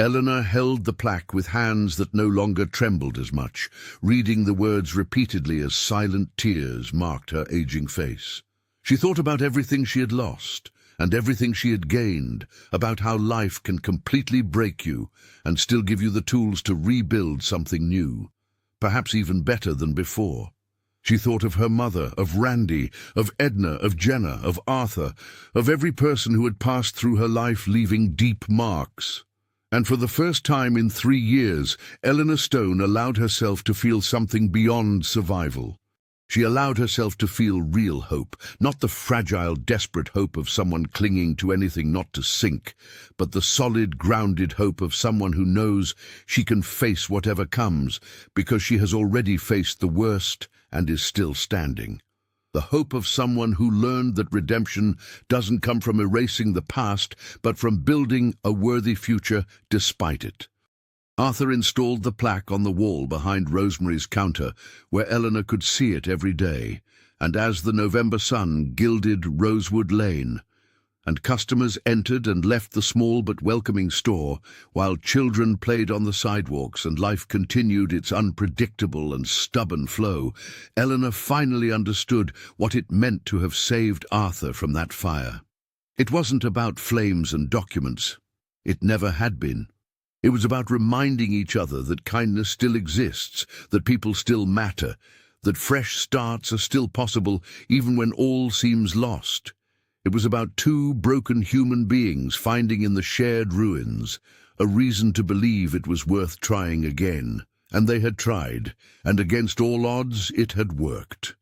Eleanor held the plaque with hands that no longer trembled as much, reading the words repeatedly as silent tears marked her aging face. She thought about everything she had lost, and everything she had gained, about how life can completely break you and still give you the tools to rebuild something new, perhaps even better than before. She thought of her mother, of Randy, of Edna, of Jenna, of Arthur, of every person who had passed through her life leaving deep marks. And for the first time in 3 years, Eleanor Stone allowed herself to feel something beyond survival. She allowed herself to feel real hope, not the fragile, desperate hope of someone clinging to anything not to sink, but the solid, grounded hope of someone who knows she can face whatever comes because she has already faced the worst and is still standing. The hope of someone who learned that redemption doesn't come from erasing the past, but from building a worthy future despite it. Arthur installed the plaque on the wall behind Rosemary's counter, where Eleanor could see it every day, and as the November sun gilded Rosewood Lane, and customers entered and left the small but welcoming store, while children played on the sidewalks and life continued its unpredictable and stubborn flow, Eleanor finally understood what it meant to have saved Arthur from that fire. It wasn't about flames and documents. It never had been. It was about reminding each other that kindness still exists, that people still matter, that fresh starts are still possible even when all seems lost. It was about 2 broken human beings finding in the shared ruins a reason to believe it was worth trying again. And they had tried, and against all odds it had worked.